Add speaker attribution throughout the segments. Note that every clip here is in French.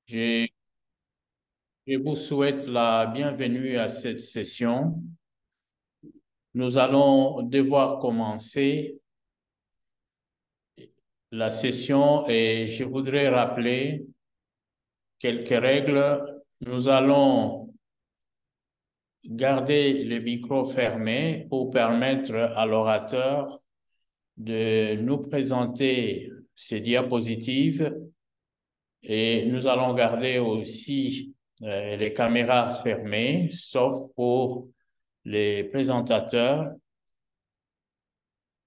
Speaker 1: Je, je vous souhaite la bienvenue à cette session. Nous allons devoir commencer la session et je voudrais rappeler quelques règles. Nous allons garder le micro fermé pour permettre à l'orateur de nous présenter ses diapositives et nous allons garder aussi les caméras fermées, sauf pour les présentateurs.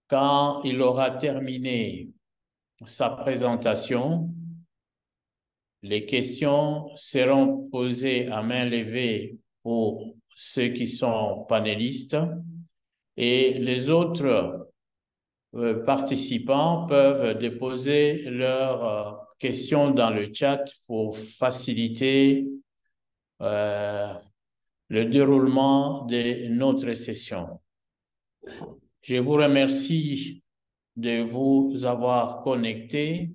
Speaker 1: Quand il aura terminé sa présentation, les questions seront posées à main levée pour ceux qui sont panélistes et les autres participants peuvent déposer leurs questions dans le chat pour faciliter euh, le déroulement de notre session. Je vous remercie de vous avoir connecté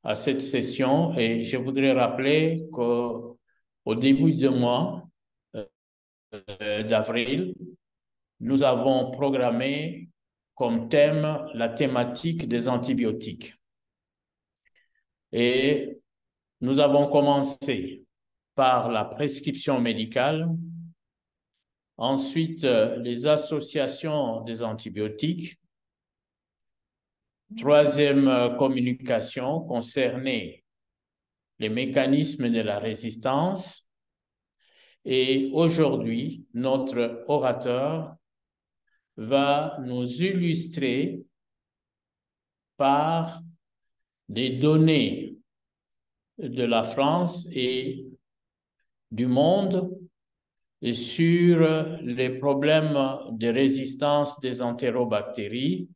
Speaker 1: à cette session et je voudrais rappeler qu'au début du mois d'avril, nous avons programmé comme thème la thématique des antibiotiques. Et nous avons commencé par la prescription médicale, ensuite les associations des antibiotiques, troisième communication concernait les mécanismes de la résistance. Et aujourd'hui, notre orateur va nous illustrer par des données de la France et du monde et sur les problèmes de résistance des entérobactéries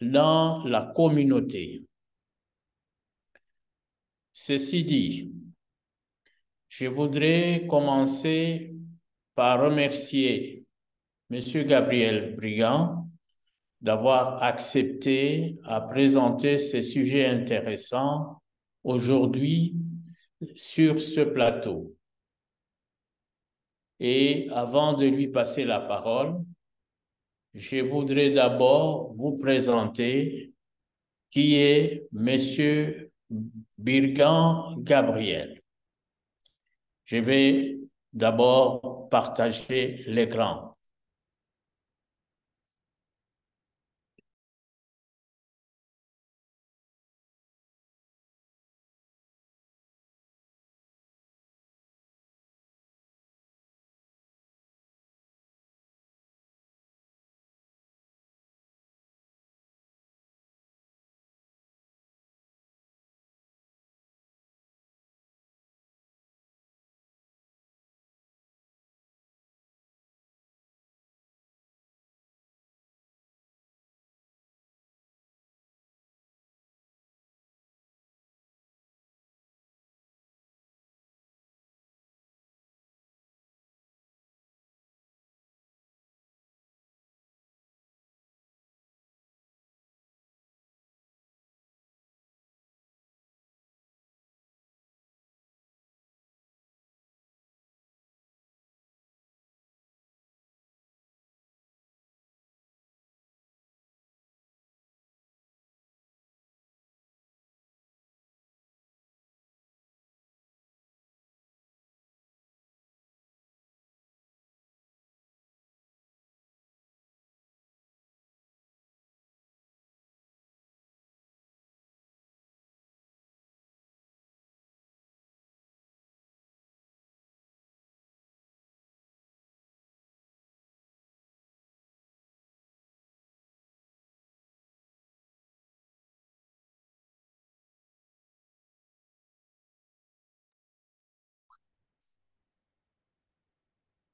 Speaker 1: dans la communauté. Ceci dit, je voudrais commencer par remercier M. Gabriel Brigand d'avoir accepté à présenter ces sujets intéressants aujourd'hui sur ce plateau. Et avant de lui passer la parole, je voudrais d'abord vous présenter qui est M. Birgan Gabriel. Je vais d'abord partager l'écran.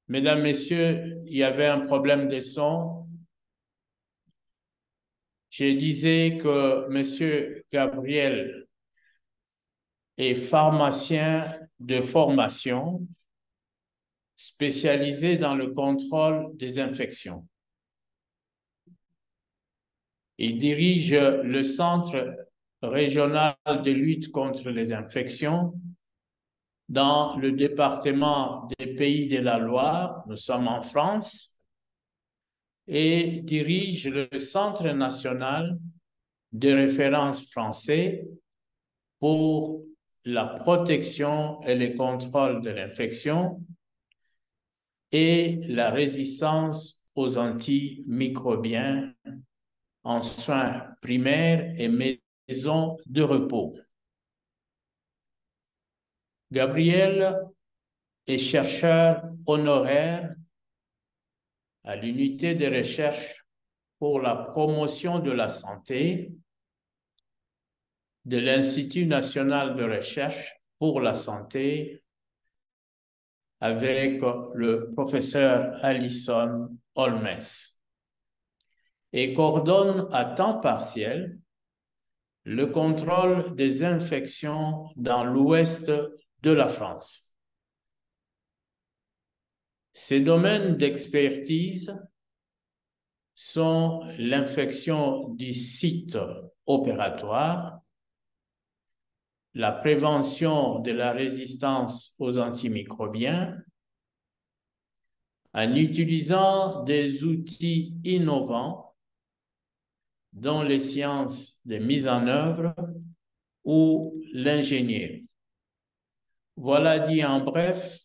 Speaker 1: Mesdames, Messieurs, il y avait un problème de son. Je disais que M. Gabriel est pharmacien de formation spécialisé dans le contrôle des infections. Il dirige le Centre régional de lutte contre les infections dans le département des Pays de la Loire, nous sommes en France, et dirige le Centre national de référence français pour la protection et le contrôle de l'infection et la résistance aux antimicrobiens en soins primaires et maisons de repos. Gabriel est chercheur honoraire à l'unité de recherche pour la promotion de la santé de l'Institut national de recherche pour la santé avec le professeur Alison Holmes et coordonne à temps partiel le contrôle des infections dans l'ouest de la France. Ces domaines d'expertise sont l'infection du site opératoire, la prévention de la résistance aux antimicrobiens, en utilisant des outils innovants dont les sciences de mise en œuvre ou l'ingénierie. Voilà dit en bref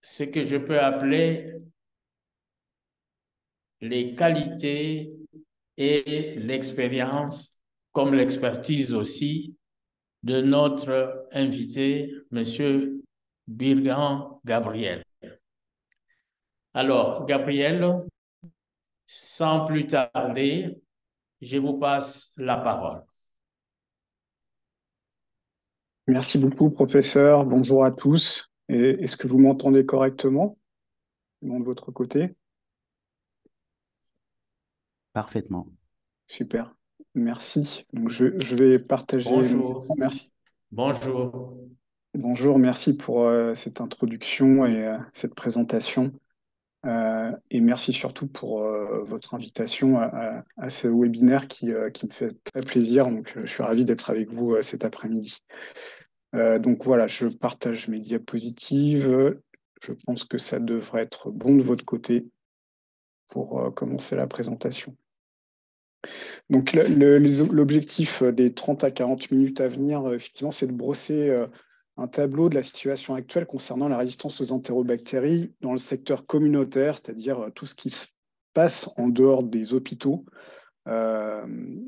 Speaker 1: ce que je peux appeler les qualités et l'expérience, comme l'expertise aussi, de notre invité, M. Birgan Gabriel. Alors, Gabriel, sans plus tarder, je vous passe la parole.
Speaker 2: Merci beaucoup, professeur. Bonjour à tous. Est-ce que vous m'entendez correctement de votre côté?
Speaker 3: Parfaitement.
Speaker 2: Super. Merci. Donc, je vais partager mon
Speaker 1: Bonjour.
Speaker 2: écran. Merci.
Speaker 1: Bonjour.
Speaker 2: Bonjour, merci pour cette introduction et cette présentation. Et merci surtout pour votre invitation à ce webinaire qui me fait très plaisir. Donc, je suis ravi d'être avec vous cet après-midi. Donc voilà, je partage mes diapositives. Je pense que ça devrait être bon de votre côté pour commencer la présentation. Donc l'objectif des 30 à 40 minutes à venir, effectivement, c'est de brosser un tableau de la situation actuelle concernant la résistance aux entérobactéries dans le secteur communautaire, c'est-à-dire tout ce qui se passe en dehors des hôpitaux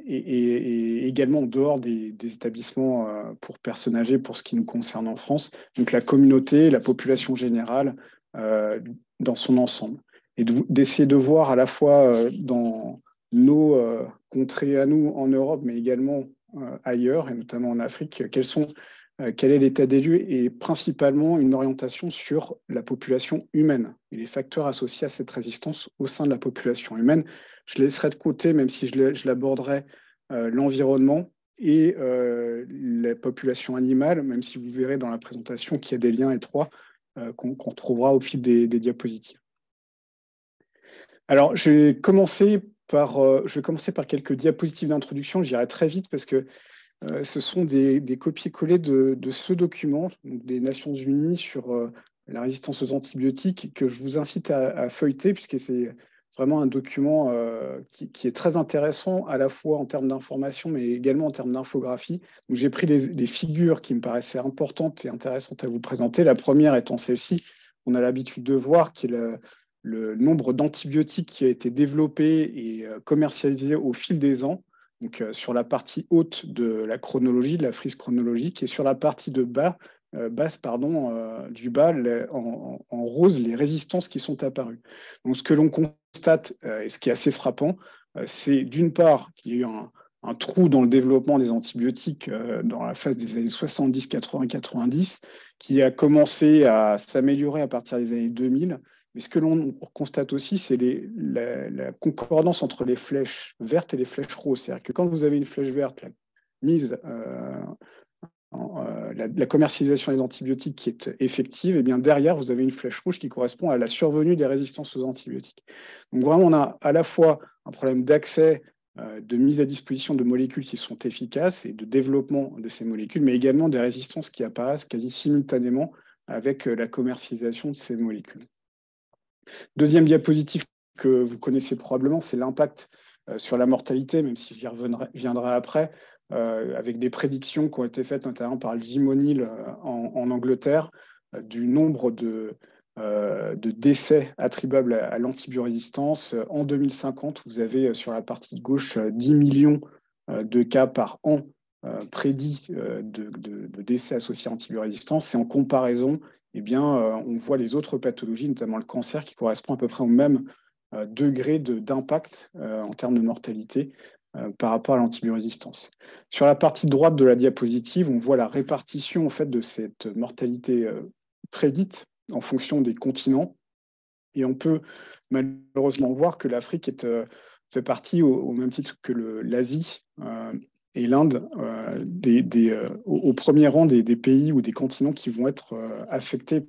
Speaker 2: et également en dehors des établissements pour personnes âgées, pour ce qui nous concerne en France, donc la communauté, la population générale dans son ensemble. Et d'essayer de voir à la fois dans nos contrées à nous en Europe, mais également ailleurs, et notamment en Afrique, quel est l'état des lieux et principalement une orientation sur la population humaine et les facteurs associés à cette résistance au sein de la population humaine. Je laisserai de côté, même si je l'aborderai, l'environnement et la population animale, même si vous verrez dans la présentation qu'il y a des liens étroits qu'on trouvera au fil des diapositives. Alors, je vais commencer par quelques diapositives d'introduction. J'irai très vite parce que ce sont des copier-coller de ce document donc des Nations Unies sur la résistance aux antibiotiques que je vous incite à feuilleter puisque c'est vraiment un document qui est très intéressant à la fois en termes d'information mais également en termes d'infographie. Donc j'ai pris les figures qui me paraissaient importantes et intéressantes à vous présenter. La première étant celle-ci, on a l'habitude de voir, qui est le nombre d'antibiotiques qui a été développé et commercialisé au fil des ans. Donc, sur la partie haute de la chronologie, de la frise chronologique, et sur la partie basse du bas, en rose, les résistances qui sont apparues. Donc, ce que l'on constate, et ce qui est assez frappant, c'est d'une part qu'il y a eu un trou dans le développement des antibiotiques dans la phase des années 70, 80, 90, qui a commencé à s'améliorer à partir des années 2000. Mais ce que l'on constate aussi, c'est la concordance entre les flèches vertes et les flèches roses. C'est-à-dire que quand vous avez une flèche verte, la commercialisation des antibiotiques qui est effective, et bien derrière, vous avez une flèche rouge qui correspond à la survenue des résistances aux antibiotiques. Donc vraiment, on a à la fois un problème d'accès de mise à disposition de molécules qui sont efficaces et de développement de ces molécules, mais également des résistances qui apparaissent quasi simultanément avec la commercialisation de ces molécules. Deuxième diapositive que vous connaissez probablement, c'est l'impact sur la mortalité, même si j'y reviendrai après, avec des prédictions qui ont été faites notamment par Jim O'Neill en Angleterre, du nombre de décès attribuables à l'antibiorésistance. En 2050, vous avez sur la partie gauche 10 millions de cas par an prédits de décès associés à l'antibiorésistance. Et en comparaison, eh bien, on voit les autres pathologies, notamment le cancer, qui correspond à peu près au même degré d'impact en termes de mortalité par rapport à l'antibiorésistance. Sur la partie droite de la diapositive, on voit la répartition en fait, de cette mortalité prédite en fonction des continents. Et on peut malheureusement voir que l'Afrique fait partie, au même titre que l'Asie et l'Inde, au premier rang des pays ou des continents qui vont être affectés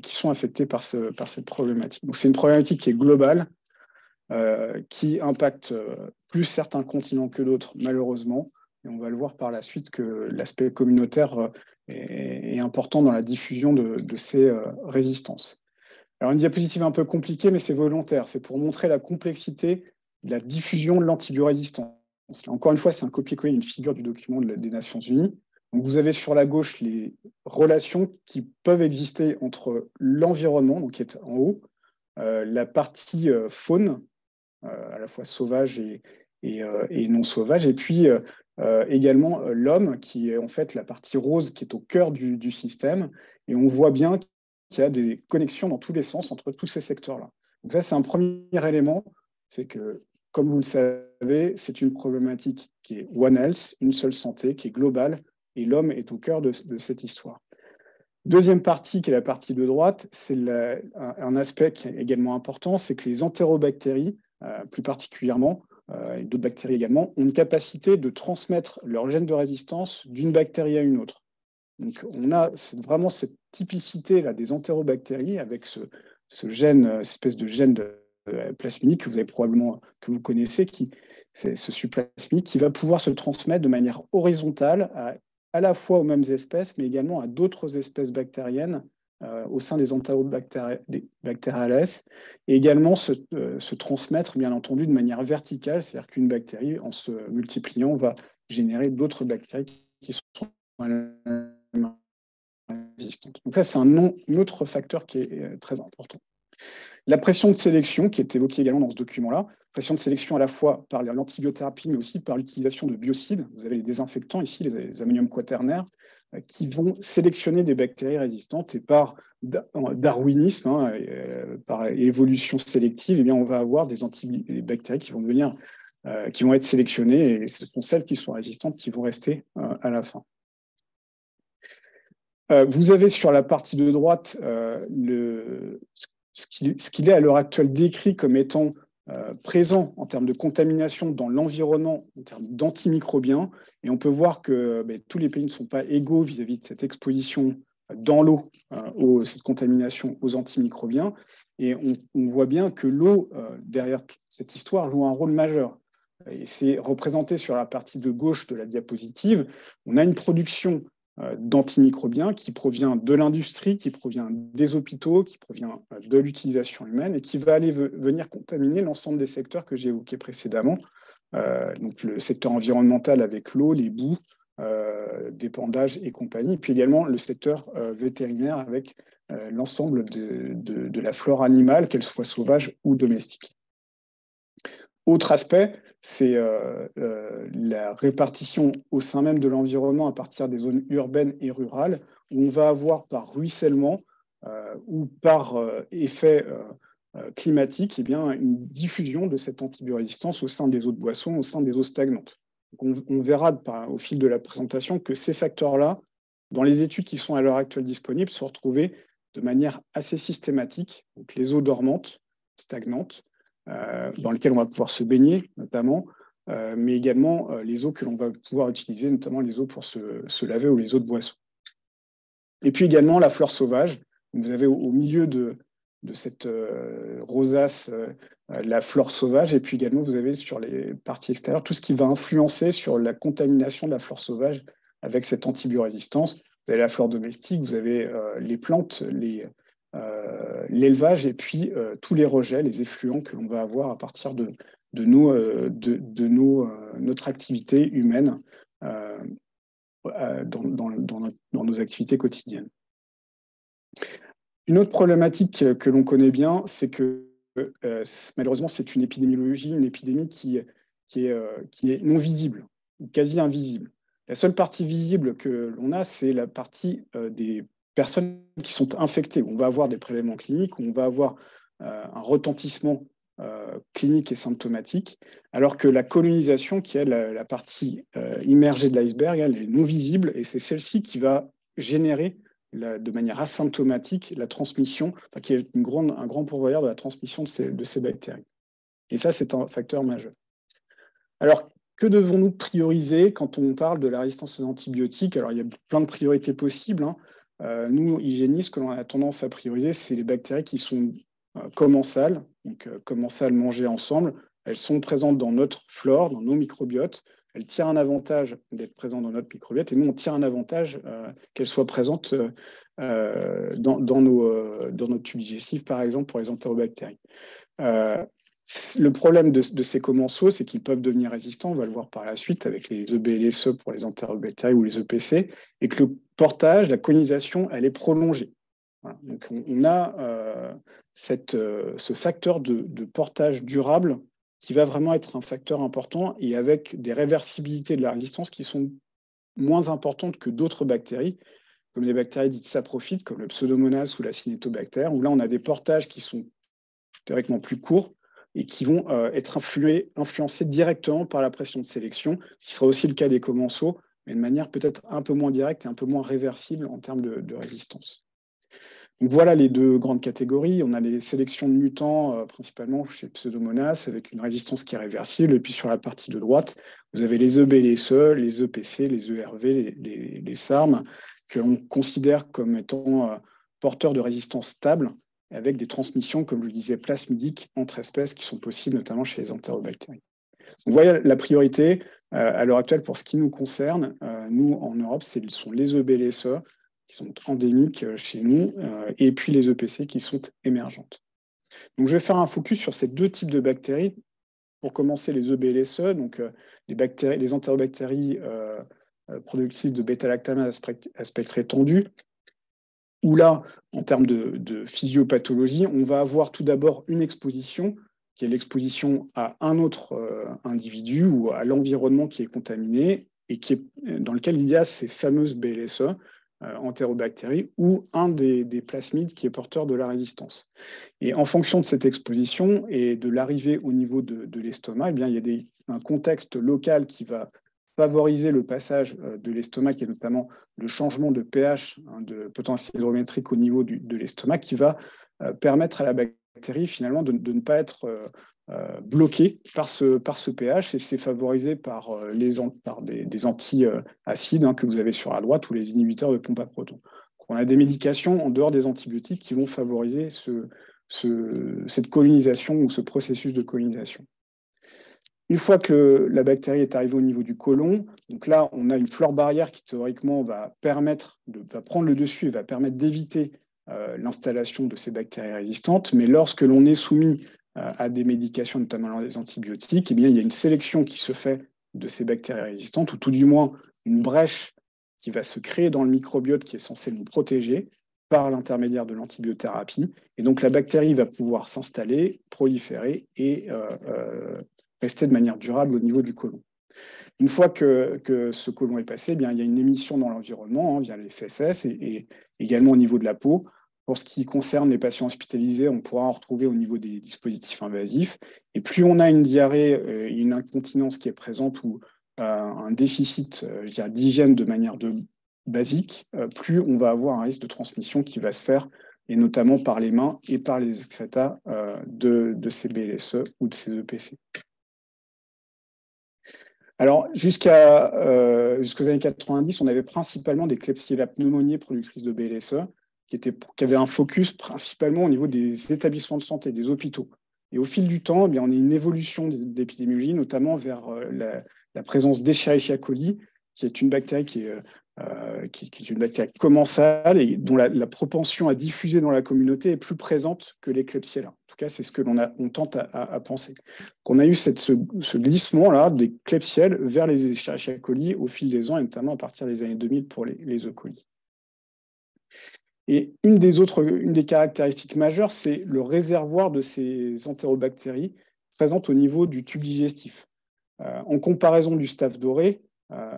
Speaker 2: qui sont affectés par cette problématique. Donc c'est une problématique qui est globale, qui impacte plus certains continents que d'autres, malheureusement. Et on va le voir par la suite que l'aspect communautaire est important dans la diffusion de ces résistances. Alors, une diapositive un peu compliquée, mais c'est volontaire. C'est pour montrer la complexité de la diffusion de l'antibiorésistance. Encore une fois, c'est un copier-coller d'une figure du document des Nations Unies. Donc, vous avez sur la gauche les relations qui peuvent exister entre l'environnement, donc qui est en haut, la partie faune, à la fois sauvage et non sauvage, et puis également l'homme, qui est en fait la partie rose qui est au cœur du système. Et on voit bien qu'il y a des connexions dans tous les sens entre tous ces secteurs-là. Donc ça, c'est un premier élément, c'est que, comme vous le savez, c'est une problématique qui est One Health, une seule santé, qui est globale, et l'homme est au cœur de cette histoire. Deuxième partie, qui est la partie de droite, c'est un aspect qui est également important, c'est que les entérobactéries, plus particulièrement, et d'autres bactéries également, ont une capacité de transmettre leur gène de résistance d'une bactérie à une autre. Donc, on a vraiment cette typicité là, des entérobactéries avec ce gène, espèce de gène plasmique que vous avez probablement, que vous connaissez, c'est ce supplasmique qui va pouvoir se transmettre de manière horizontale à la fois aux mêmes espèces, mais également à d'autres espèces bactériennes au sein des Enterobacteriales, et également se transmettre, bien entendu, de manière verticale, c'est-à-dire qu'une bactérie, en se multipliant, va générer d'autres bactéries qui sont résistantes. Donc ça, c'est un autre facteur qui est très important. La pression de sélection, qui est évoquée également dans ce document-là, pression de sélection à la fois par l'antibiothérapie, mais aussi par l'utilisation de biocides. Vous avez les désinfectants ici, les ammonium quaternaires, qui vont sélectionner des bactéries résistantes. Et par darwinisme, par évolution sélective, eh bien, on va avoir des bactéries qui vont qui vont être sélectionnées, et ce sont celles qui sont résistantes qui vont rester à la fin. Vous avez sur la partie de droite ce qu'il est à l'heure actuelle décrit comme étant présent en termes de contamination dans l'environnement, en termes d'antimicrobiens. Et on peut voir que tous les pays ne sont pas égaux vis-à-vis de cette exposition dans l'eau, cette contamination aux antimicrobiens. Et on voit bien que l'eau, derrière toute cette histoire, joue un rôle majeur. Et c'est représenté sur la partie de gauche de la diapositive. On a une production d'antimicrobiens qui provient de l'industrie, qui provient des hôpitaux, qui provient de l'utilisation humaine et qui va venir contaminer l'ensemble des secteurs que j'ai évoqués précédemment. Donc le secteur environnemental avec l'eau, les boues, d'épandage et compagnie, puis également le secteur vétérinaire avec l'ensemble de la flore animale, qu'elle soit sauvage ou domestique. Autre aspect, c'est la répartition au sein même de l'environnement à partir des zones urbaines et rurales, où on va avoir par ruissellement ou par effet climatique eh bien, une diffusion de cette antibiorésistance au sein des eaux de boisson, au sein des eaux stagnantes. Donc on verra au fil de la présentation que ces facteurs-là, dans les études qui sont à l'heure actuelle disponibles, se retrouvent de manière assez systématique, donc les eaux dormantes, stagnantes, dans lesquelles on va pouvoir se baigner notamment, mais également les eaux que l'on va pouvoir utiliser, notamment les eaux pour se laver ou les eaux de boisson. Et puis également la flore sauvage. Vous avez au milieu de cette rosace la flore sauvage, et puis également, vous avez sur les parties extérieures tout ce qui va influencer sur la contamination de la flore sauvage avec cette antibiorésistance. Vous avez la flore domestique, vous avez les plantes, l'élevage, et puis tous les rejets, les effluents que l'on va avoir à partir de notre activité humaine dans nos activités quotidiennes. Une autre problématique que l'on connaît bien, c'est que malheureusement, c'est une épidémiologie, une épidémie qui est non visible, ou quasi invisible. La seule partie visible que l'on a, c'est la partie des personnes qui sont infectées. On va avoir des prélèvements cliniques, on va avoir un retentissement clinique et symptomatique, alors que la colonisation, qui est la partie immergée de l'iceberg, elle est non visible, et c'est celle-ci qui va générer de manière asymptomatique la transmission, qui est un grand pourvoyeur de la transmission de ces bactéries. Et ça, c'est un facteur majeur. Alors, que devons-nous prioriser quand on parle de la résistance aux antibiotiques? Alors, il y a plein de priorités possibles. Nous, hygiénistes, ce que l'on a tendance à prioriser, c'est les bactéries qui sont commensales, donc commensales mangées ensemble. Elles sont présentes dans notre flore, dans nos microbiotes. Elles tirent un avantage d'être présentes dans notre microbiote, et nous, on tire un avantage qu'elles soient présentes dans notre tube digestif, par exemple, pour les entérobactéries. Le problème de ces commensaux, c'est qu'ils peuvent devenir résistants, on va le voir par la suite avec les EB et les SE pour les entérobactéries ou les EPC, et que le portage, la colonisation, elle est prolongée. Voilà. Donc on a ce facteur de portage durable qui va vraiment être un facteur important, et avec des réversibilités de la résistance qui sont moins importantes que d'autres bactéries, comme les bactéries dites saprophytes, comme le Pseudomonas ou la Cinétobactère, où là on a des portages qui sont théoriquement plus courts et qui vont être influencés directement par la pression de sélection, qui sera aussi le cas des commensaux, mais de manière peut-être un peu moins directe et un peu moins réversible en termes de résistance. Donc voilà les deux grandes catégories. On a les sélections de mutants, principalement chez Pseudomonas, avec une résistance qui est réversible. Et puis sur la partie de droite, vous avez les EB, les SE, les EPC, les ERV, les SARM, que l'on considère comme étant porteurs de résistance stable, avec des transmissions, comme je le disais, plasmidiques entre espèces qui sont possibles, notamment chez les entérobactéries. Donc voilà la priorité à l'heure actuelle pour ce qui nous concerne. Nous, en Europe, ce sont les EB, les SE, qui sont endémiques chez nous, et puis les EPC qui sont émergentes. Donc, je vais faire un focus sur ces deux types de bactéries. Pour commencer, les EB et les SE, donc les entérobactéries productrices de bêta-lactamase à spectre étendu, où là, en termes de physiopathologie, on va avoir tout d'abord une exposition, qui est l'exposition à un autre individu ou à l'environnement qui est contaminé, et dans lequel il y a ces fameuses BLSE, entérobactéries, ou un des plasmides qui est porteur de la résistance. Et en fonction de cette exposition et de l'arrivée au niveau de l'estomac, eh bien, il y a un contexte local qui va favoriser le passage de l'estomac, et notamment le changement de pH, de potentiel hydrométrique au niveau de l'estomac, qui va permettre à la bactérie finalement de ne pas être bloquée par ce pH, et c'est favorisé par des anti-acides que vous avez sur la droite, ou les inhibiteurs de pompe à protons. Donc, on a des médications en dehors des antibiotiques qui vont favoriser cette colonisation, ou ce processus de colonisation. Une fois que la bactérie est arrivée au niveau du côlon, donc là, on a une flore barrière qui, théoriquement, va prendre le dessus et va permettre d'éviter l'installation de ces bactéries résistantes. Mais lorsque l'on est soumis à des médications, notamment les antibiotiques, eh bien, il y a une sélection qui se fait de ces bactéries résistantes, ou tout du moins une brèche qui va se créer dans le microbiote qui est censé nous protéger par l'intermédiaire de l'antibiothérapie. Et donc, la bactérie va pouvoir s'installer, proliférer et rester de manière durable au niveau du côlon. Une fois que ce côlon est passé, eh bien, il y a une émission dans l'environnement via les FSS, et également au niveau de la peau. Pour ce qui concerne les patients hospitalisés, on pourra en retrouver au niveau des dispositifs invasifs. Et plus on a une diarrhée et une incontinence qui est présente, ou un déficit d'hygiène de manière basique, plus on va avoir un risque de transmission qui va se faire, et notamment par les mains et par les excrétas de ces BLSE ou de ces EPC. Alors, jusqu'aux années 90, on avait principalement des Klebsiella pneumoniae productrices de BLSE, qui avaient un focus principalement au niveau des établissements de santé, des hôpitaux. Et au fil du temps, eh bien, on a une évolution de l'épidémiologie, notamment vers la présence d'Escherichia coli, qui est une bactérie qui est une bactérie commensale et dont la propension à diffuser dans la communauté est plus présente que les Klebsiella. En tout cas, c'est ce que on tente à penser. On a eu ce glissement-là des Klebsiella vers les Escherichia coli au fil des ans, et notamment à partir des années 2000 pour les E. coli. Et une des caractéristiques majeures, c'est le réservoir de ces entérobactéries présentes au niveau du tube digestif. En comparaison du staph doré,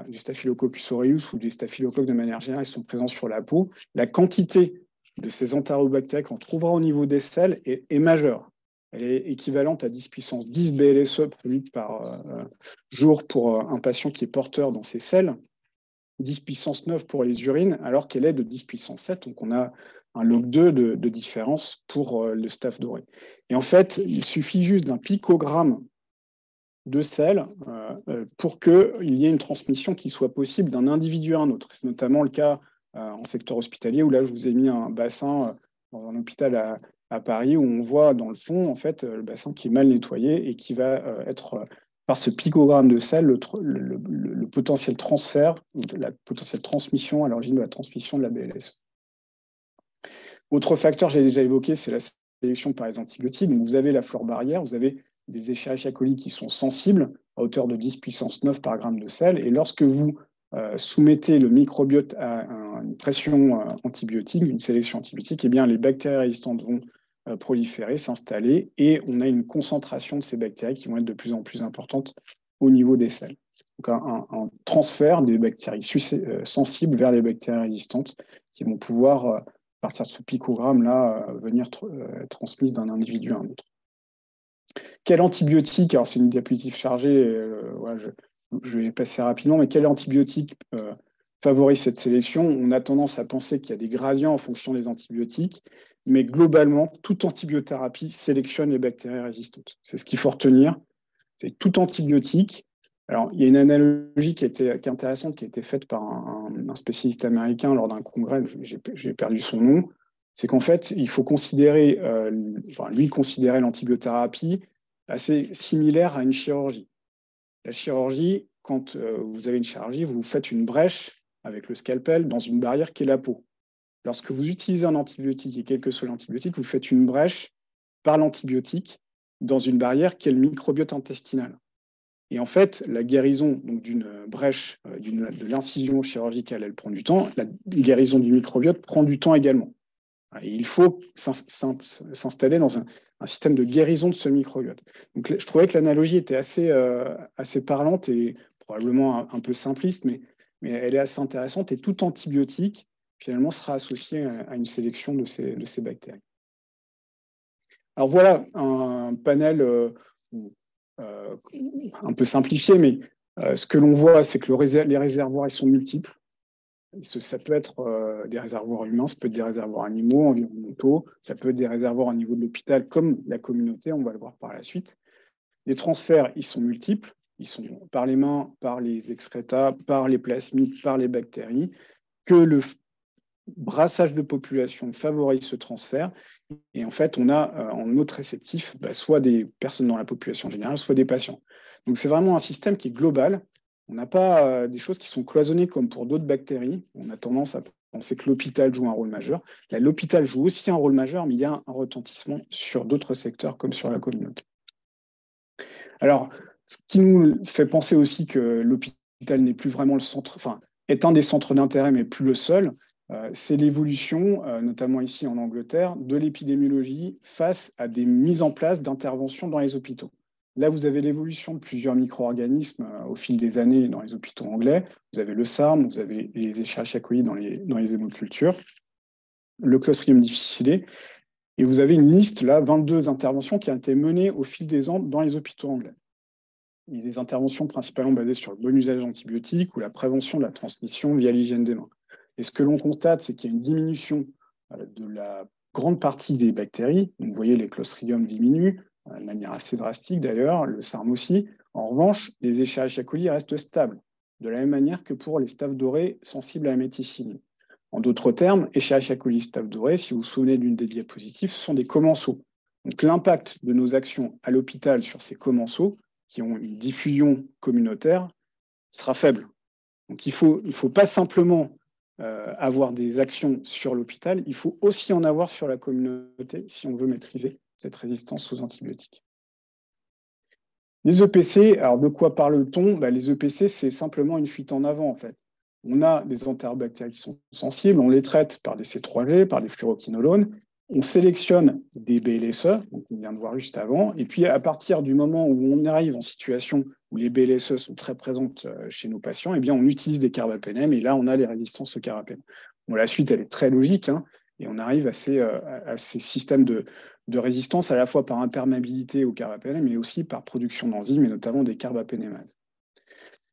Speaker 2: du Staphylococcus aureus ou des staphylocoques de manière générale, qui sont présents sur la peau, la quantité de ces entérobactéries qu'on trouvera au niveau des selles est majeure. Elle est équivalente à 10 puissance 10 BLSE produites par jour pour un patient qui est porteur dans ces selles, 10 puissance 9 pour les urines, alors qu'elle est de 10 puissance 7. Donc, on a un log 2 de différence pour le staph doré. Et en fait, il suffit juste d'un picogramme de sel pour qu'il y ait une transmission qui soit possible d'un individu à un autre. C'est notamment le cas en secteur hospitalier, où là, je vous ai mis un bassin dans un hôpital à Paris, où on voit dans le fond, en fait, le bassin qui est mal nettoyé et qui va être, par ce picogramme de sel, le potentiel transfert, la potentielle transmission à l'origine de la transmission de la BLS. Autre facteur, j'ai déjà évoqué, c'est la sélection par les antibiotiques. Donc, vous avez la flore barrière, vous avez des Escherichia coli qui sont sensibles à hauteur de 10 puissance 9 par gramme de sel. Et lorsque vous soumettez le microbiote à une pression antibiotique, une sélection antibiotique, eh bien, les bactéries résistantes vont proliférer, s'installer, et on a une concentration de ces bactéries qui vont être de plus en plus importante au niveau des selles. Donc un transfert des bactéries sensibles vers les bactéries résistantes qui vont pouvoir, à partir de ce picogramme-là, venir être transmises d'un individu à un autre. Quel antibiotique, alors c'est une diapositive chargée, voilà, je vais passer rapidement, mais quel antibiotique favorise cette sélection? On a tendance à penser qu'il y a des gradients en fonction des antibiotiques, mais globalement, toute antibiothérapie sélectionne les bactéries résistantes. C'est ce qu'il faut retenir. C'est tout antibiotique. Alors, il y a une analogie qui est intéressante, qui a été faite par un spécialiste américain lors d'un congrès, j'ai perdu son nom. C'est qu'en fait, il faut considérer, lui considérait l'antibiothérapie assez similaire à une chirurgie. La chirurgie, quand vous avez une chirurgie, vous faites une brèche avec le scalpel dans une barrière qui est la peau. Lorsque vous utilisez un antibiotique, et quel que soit l'antibiotique, vous faites une brèche par l'antibiotique dans une barrière qui est le microbiote intestinal. Et en fait, la guérison d'une brèche, de l'incision chirurgicale, elle prend du temps. La guérison du microbiote prend du temps également. Et il faut s'installer dans un système de guérison de ce microbiote. Donc, je trouvais que l'analogie était assez parlante et probablement un peu simpliste, mais elle est assez intéressante. Et tout antibiotique, finalement, sera associé à une sélection de ces bactéries. Alors voilà un panel un peu simplifié, mais ce que l'on voit, c'est que les réservoirs, ils sont multiples. Ça peut être des réservoirs humains, ça peut être des réservoirs animaux, environnementaux, ça peut être des réservoirs au niveau de l'hôpital comme la communauté, on va le voir par la suite. Les transferts, ils sont multiples, ils sont par les mains, par les excrétas, par les plasmides, par les bactéries, que le brassage de population favorise ce transfert. Et en fait, on a en hôte réceptif soit des personnes dans la population générale, soit des patients. Donc c'est vraiment un système qui est global. On n'a pas des choses qui sont cloisonnées comme pour d'autres bactéries. On a tendance à penser que l'hôpital joue un rôle majeur. Là, l'hôpital joue aussi un rôle majeur, mais il y a un retentissement sur d'autres secteurs comme sur la communauté. Alors, ce qui nous fait penser aussi que l'hôpital n'est plus vraiment le centre, enfin, est un des centres d'intérêt, mais plus le seul, c'est l'évolution, notamment ici en Angleterre, de l'épidémiologie face à des mises en place d'interventions dans les hôpitaux. Là, vous avez l'évolution de plusieurs micro-organismes au fil des années dans les hôpitaux anglais. Vous avez le SARM, vous avez les Escherichia coli dans les hémocultures, le Clostridium difficile, et vous avez une liste, là, 22 interventions qui ont été menées au fil des ans dans les hôpitaux anglais. Il y a des interventions principalement basées sur le bon usage d'antibiotiques ou la prévention de la transmission via l'hygiène des mains. Et ce que l'on constate, c'est qu'il y a une diminution de la grande partie des bactéries. Donc, vous voyez, les Clostridium diminuent de manière assez drastique d'ailleurs, le SARM aussi. En revanche, les Escherichia coli restent stables, de la même manière que pour les staph dorés sensibles à la méticilline. En d'autres termes, Escherichia coli, staph doré, si vous vous souvenez d'une des diapositives, ce sont des commensaux. Donc l'impact de nos actions à l'hôpital sur ces commensaux, qui ont une diffusion communautaire, sera faible. Donc il faut pas simplement avoir des actions sur l'hôpital, il faut aussi en avoir sur la communauté si on veut maîtriser cette résistance aux antibiotiques. Les EPC, alors de quoi parle-t-on? Les EPC, c'est simplement une fuite en avant en fait. On a des enterobactéries qui sont sensibles, on les traite par des C3G, par des fluoroquinolones, on sélectionne des BLSE, donc on vient de voir juste avant, et puis à partir du moment où on arrive en situation où les BLSE sont très présentes chez nos patients, eh bien on utilise des carbapénèmes, et là on a les résistances au carbapenem. Bon, la suite, elle est très logique, hein, et on arrive à ces systèmes de résistance à la fois par imperméabilité au carbapénème, mais aussi par production d'enzymes, et notamment des carbapénémases.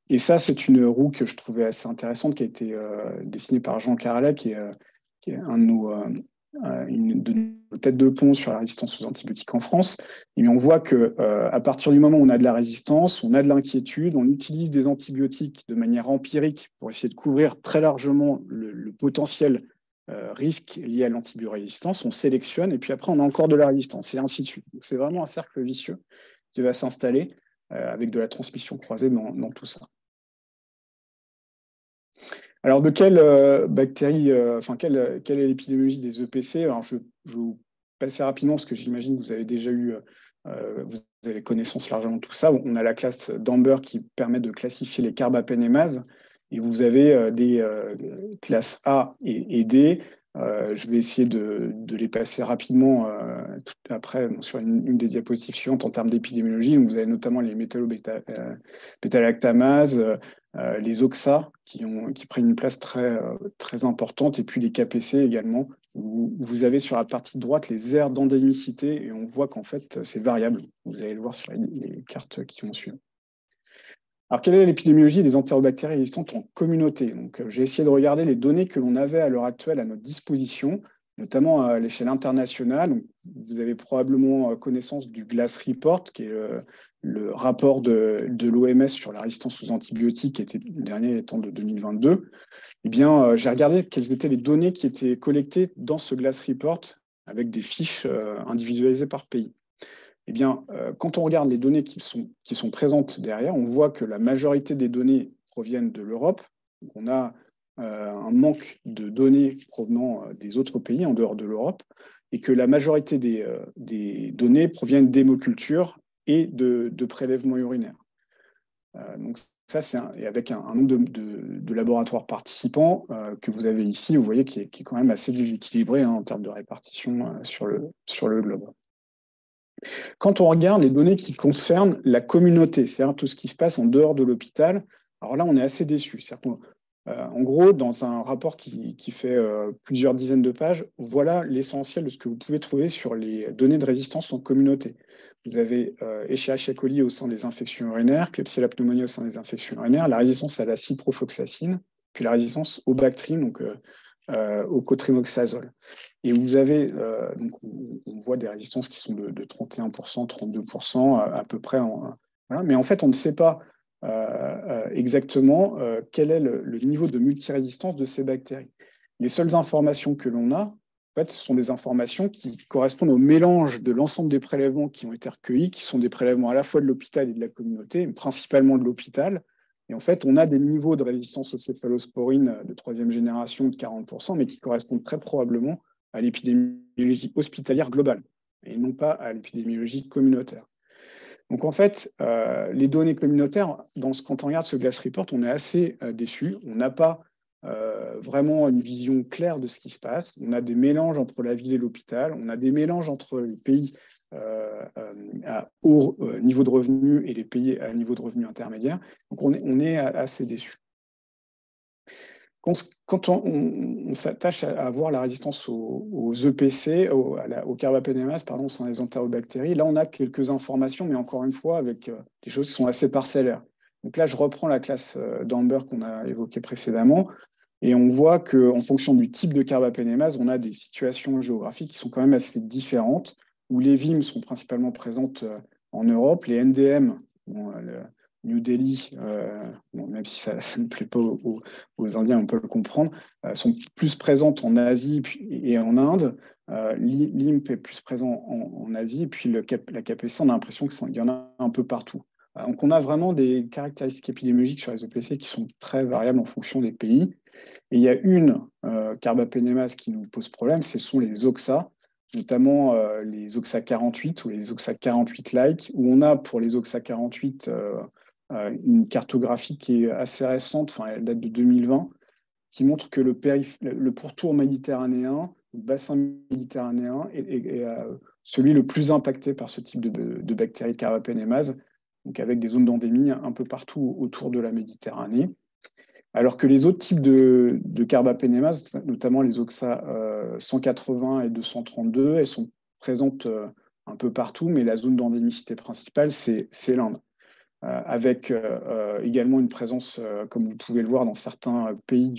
Speaker 2: Et ça, c'est une roue que je trouvais assez intéressante, qui a été dessinée par Jean Carlet, qui est un de nos têtes de pont sur la résistance aux antibiotiques en France. Et on voit qu'à partir du moment où on a de la résistance, on a de l'inquiétude, on utilise des antibiotiques de manière empirique pour essayer de couvrir très largement le potentiel risque lié à l'antibiorésistance, on sélectionne, et puis après, on a encore de la résistance, et ainsi de suite. Donc, c'est vraiment un cercle vicieux qui va s'installer avec de la transmission croisée dans tout ça. Alors, de quelle bactérie, quelle est l'épidémiologie des EPC? Alors, je vais vous passer rapidement, parce que j'imagine que vous avez déjà eu, vous avez connaissance largement de tout ça. On a la classe d'Amber qui permet de classifier les carbapénémases, et vous avez des classes A et D. Je vais essayer de les passer rapidement après sur une des diapositives suivantes en termes d'épidémiologie. Vous avez notamment les métallobêta-lactamases, les OXA qui prennent une place très importante, et puis les KPC également, où vous avez sur la partie droite les aires d'endémicité, et on voit qu'en fait c'est variable. Vous allez le voir sur les cartes qui vont suivre. Alors, quelle est l'épidémiologie des entérobactéries résistantes en communauté? Donc, j'ai essayé de regarder les données que l'on avait à l'heure actuelle à notre disposition, notamment à l'échelle internationale. Donc, vous avez probablement connaissance du GLASS Report, qui est le rapport de l'OMS sur la résistance aux antibiotiques, qui était le dernier étant de 2022. Eh bien, j'ai regardé quelles étaient les données qui étaient collectées dans ce GLASS Report avec des fiches individualisées par pays. Eh bien, quand on regarde les données qui sont présentes derrière, on voit que la majorité des données proviennent de l'Europe. On a un manque de données provenant des autres pays en dehors de l'Europe, et que la majorité des données proviennent d'hémoculture et de prélèvements urinaires. Donc ça, c'est avec un nombre de laboratoires participants que vous avez ici, vous voyez, qui est quand même assez déséquilibré en termes de répartition sur le globe. Quand on regarde les données qui concernent la communauté, c'est-à-dire tout ce qui se passe en dehors de l'hôpital, alors là, on est assez déçu. En gros, dans un rapport qui fait plusieurs dizaines de pages, voilà l'essentiel de ce que vous pouvez trouver sur les données de résistance en communauté. Vous avez Escherichia coli au sein des infections urinaires, Klebsiella pneumoniae au sein des infections urinaires, la résistance à la ciprofloxacine, puis la résistance aux bactéries, donc au cotrimoxazole. Et vous avez, donc on voit des résistances qui sont de 31%, 32% à peu près. Voilà. Mais en fait, on ne sait pas exactement quel est le niveau de multirésistance de ces bactéries. Les seules informations que l'on a, en fait, ce sont des informations qui correspondent au mélange de l'ensemble des prélèvements qui ont été recueillis, qui sont des prélèvements à la fois de l'hôpital et de la communauté, mais principalement de l'hôpital. Et en fait, on a des niveaux de résistance aux céphalosporines de troisième génération de 40%, mais qui correspondent très probablement à l'épidémiologie hospitalière globale, et non pas à l'épidémiologie communautaire. Donc en fait, les données communautaires, quand on regarde ce GLASS Report, on est assez déçu. On n'a pas vraiment une vision claire de ce qui se passe. On a des mélanges entre la ville et l'hôpital, on a des mélanges entre les pays à haut niveau de revenu et les pays à niveau de revenu intermédiaire. Donc on est assez déçu. Quand on s'attache à voir la résistance aux EPC, aux carbapénémases, pardon, sans les entérobactéries, là on a quelques informations, mais encore une fois avec des choses qui sont assez parcellaires. Donc là je reprends la classe d'Amber qu'on a évoquée précédemment, et on voit qu'en fonction du type de carbapénémase, on a des situations géographiques qui sont quand même assez différentes, où les VIM sont principalement présentes en Europe, les NDM, New Delhi, même si ça ne plaît pas aux Indiens, on peut le comprendre, sont plus présentes en Asie et en Inde, L'IMP est plus présent en Asie, et puis la KPC, on a l'impression qu'il y en a un peu partout. Donc, on a vraiment des caractéristiques épidémiologiques sur les EPC qui sont très variables en fonction des pays. Et il y a une carbapénémase qui nous pose problème, ce sont les OXA, notamment les OXA 48 ou les OXA 48-like, où on a pour les OXA 48 une cartographie qui est assez récente, enfin, elle date de 2020, qui montre que le pourtour méditerranéen, le bassin méditerranéen, est celui le plus impacté par ce type de bactéries carbapénémase, donc avec des zones d'endémie un peu partout autour de la Méditerranée. Alors que les autres types de carbapénémase, notamment les OXA 180 et 232, elles sont présentes un peu partout, mais la zone d'endémicité principale, c'est l'Inde. Avec également une présence, comme vous pouvez le voir, dans certains pays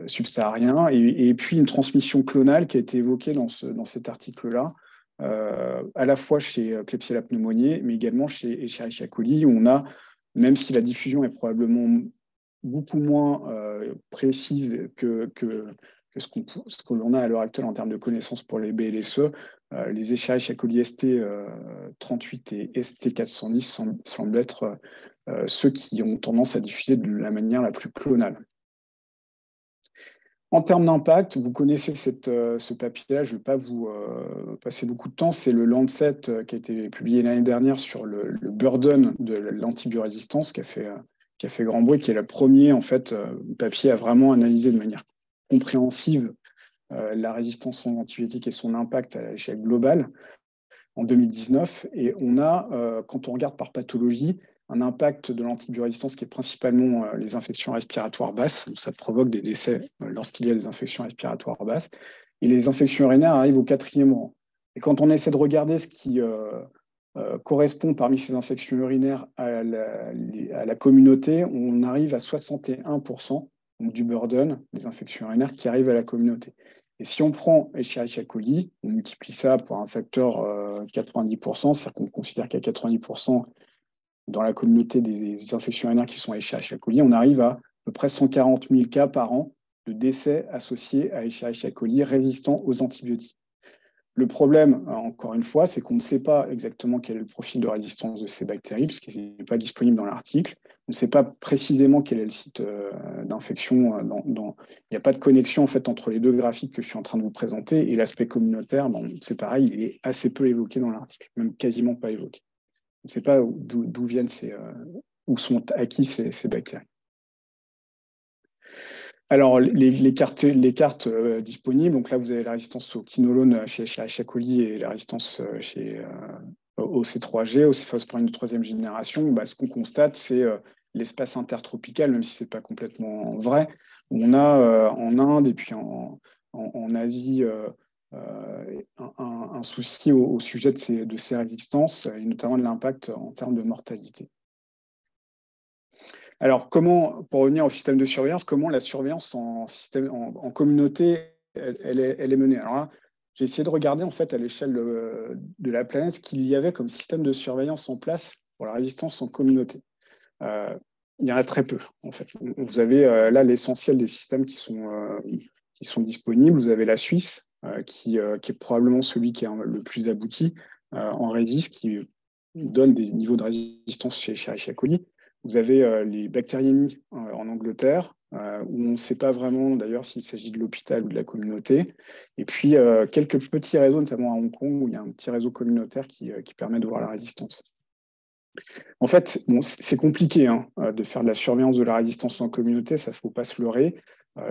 Speaker 2: subsahariens, et puis une transmission clonale qui a été évoquée dans cet article-là, à la fois chez Klebsiella pneumoniae, mais également chez Escherichia coli, où on a, même si la diffusion est probablement beaucoup moins précise que ce que l'on a à l'heure actuelle en termes de connaissances pour les BLSE, les Escherichia coli ST38 et ST410 semblent être ceux qui ont tendance à diffuser de la manière la plus clonale. En termes d'impact, vous connaissez ce papier-là, je ne vais pas vous passer beaucoup de temps, c'est le Lancet qui a été publié l'année dernière sur le burden de l'antibiorésistance qui a fait grand bruit, qui est le premier en fait, papier à vraiment analyser de manière compréhensive la résistance aux antibiotiques et son impact à l'échelle globale en 2019. Et on a, quand on regarde par pathologie, un impact de l'antibiorésistance qui est principalement les infections respiratoires basses. Donc, ça provoque des décès lorsqu'il y a des infections respiratoires basses. Et les infections urinaires arrivent au 4e rang. Et quand on essaie de regarder ce qui correspond parmi ces infections urinaires à la communauté, on arrive à 61% donc du burden des infections urinaires qui arrivent à la communauté. Et si on prend Escherichia coli, on multiplie ça par un facteur 90%, c'est-à-dire qu'on considère qu'il y a 90% dans la communauté des infections urinaires qui sont Escherichia coli, on arrive à peu près 140 000 cas par an de décès associés à Escherichia coli résistants aux antibiotiques. Le problème, encore une fois, c'est qu'on ne sait pas exactement quel est le profil de résistance de ces bactéries, puisqu'il n'est pas disponible dans l'article. On ne sait pas précisément quel est le site d'infection. Il n'y a pas de connexion en fait, entre les deux graphiques que je suis en train de vous présenter et l'aspect communautaire. Bon, c'est pareil, il est assez peu évoqué dans l'article, même quasiment pas évoqué. On ne sait pas d'où viennent où sont acquis ces bactéries. Alors, les cartes disponibles, donc là, vous avez la résistance au quinolone chez Escherichia coli et la résistance au C3G, au céphalosporine de 3e génération. Ce qu'on constate, c'est l'espace intertropical, même si ce n'est pas complètement vrai. On a en Inde et puis en Asie un souci au sujet de ces résistances, et notamment de l'impact en termes de mortalité. Alors, pour revenir au système de surveillance, comment la surveillance en communauté, elle est menée? Alors là, j'ai essayé de regarder en fait à l'échelle de la planète ce qu'il y avait comme système de surveillance en place pour la résistance en communauté. Il y en a très peu, en fait. Vous avez là l'essentiel des systèmes qui sont disponibles. Vous avez la Suisse, qui est probablement celui qui est le plus abouti en résist, qui donne des niveaux de résistance chez Escherichia coli. Vous avez les bactériémies en Angleterre, où on ne sait pas vraiment d'ailleurs s'il s'agit de l'hôpital ou de la communauté. Et puis quelques petits réseaux, notamment à Hong Kong, où il y a un petit réseau communautaire qui permet de voir la résistance. En fait, c'est compliqué de faire de la surveillance de la résistance en communauté, ça ne faut pas se leurrer.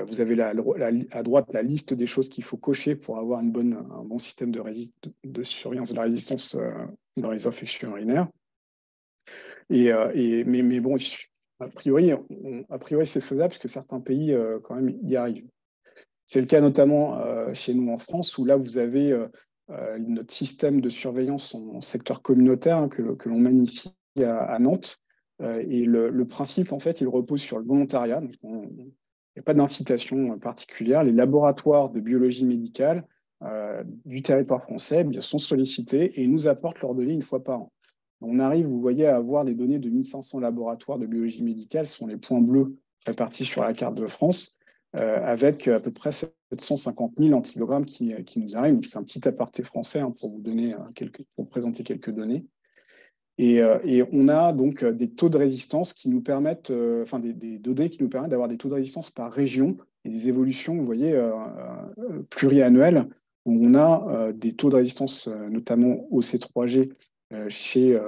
Speaker 2: Vous avez à droite la liste des choses qu'il faut cocher pour avoir un bon système de surveillance de la résistance dans les infections urinaires. Mais bon, a priori, c'est faisable parce que certains pays, quand même, y arrivent. C'est le cas notamment chez nous en France, où là, vous avez notre système de surveillance en secteur communautaire que l'on mène ici à Nantes. Et le principe, en fait, il repose sur le volontariat. Donc, il n'y a pas d'incitation particulière. Les laboratoires de biologie médicale du territoire français sont sollicités et nous apportent leurs données une fois par an. On arrive, vous voyez, à avoir des données de 1500 laboratoires de biologie médicale, ce sont les points bleus répartis sur la carte de France, avec à peu près 750 000 antibiogrammes qui nous arrivent. C'est un petit aparté français pour vous donner pour présenter quelques données. Et on a donc des taux de résistance qui nous permettent, des données qui nous permettent d'avoir des taux de résistance par région et des évolutions, vous voyez, pluriannuelles, où on a des taux de résistance, notamment au C3G, chez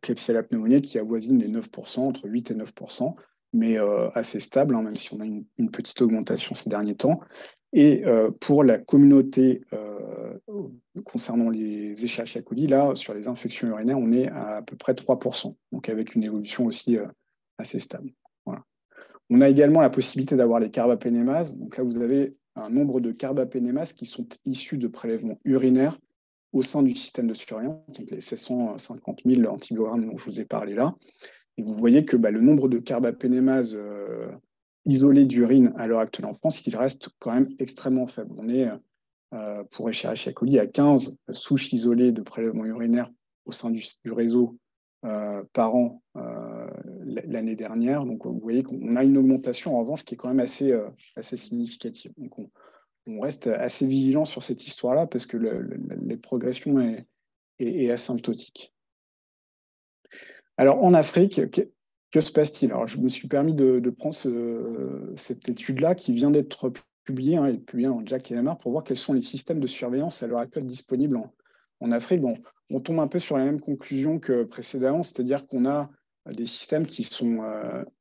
Speaker 2: Klebsiella pneumoniae, qui avoisinent les 9%, entre 8 et 9%, mais assez stable, même si on a une petite augmentation ces derniers temps. Et pour la communauté concernant les Escherichia coli, là, sur les infections urinaires, on est à peu près 3%, donc avec une évolution aussi assez stable. Voilà. On a également la possibilité d'avoir les carbapénémases. Donc là, vous avez un nombre de carbapénémases qui sont issus de prélèvements urinaires au sein du système de surveillance, donc les 750 000 antibiogrammes dont je vous ai parlé là. Et vous voyez que le nombre de carbapénémases isolés d'urine à l'heure actuelle en France, il reste quand même extrêmement faible. On est, pour Escherichia coli, à 15 souches isolées de prélèvements urinaires au sein du réseau par an l'année dernière. Donc, vous voyez qu'on a une augmentation, en revanche, qui est quand même assez significative. Donc, on reste assez vigilant sur cette histoire-là parce que la progression est asymptotique. Alors, en Afrique, que se passe-t-il? Alors, je me suis permis de prendre cette étude-là qui vient d'être publiée, et publiée en JACC et MR pour voir quels sont les systèmes de surveillance à l'heure actuelle disponibles en Afrique. Bon, on tombe un peu sur la même conclusion que précédemment, c'est-à-dire qu'on a des systèmes qui sont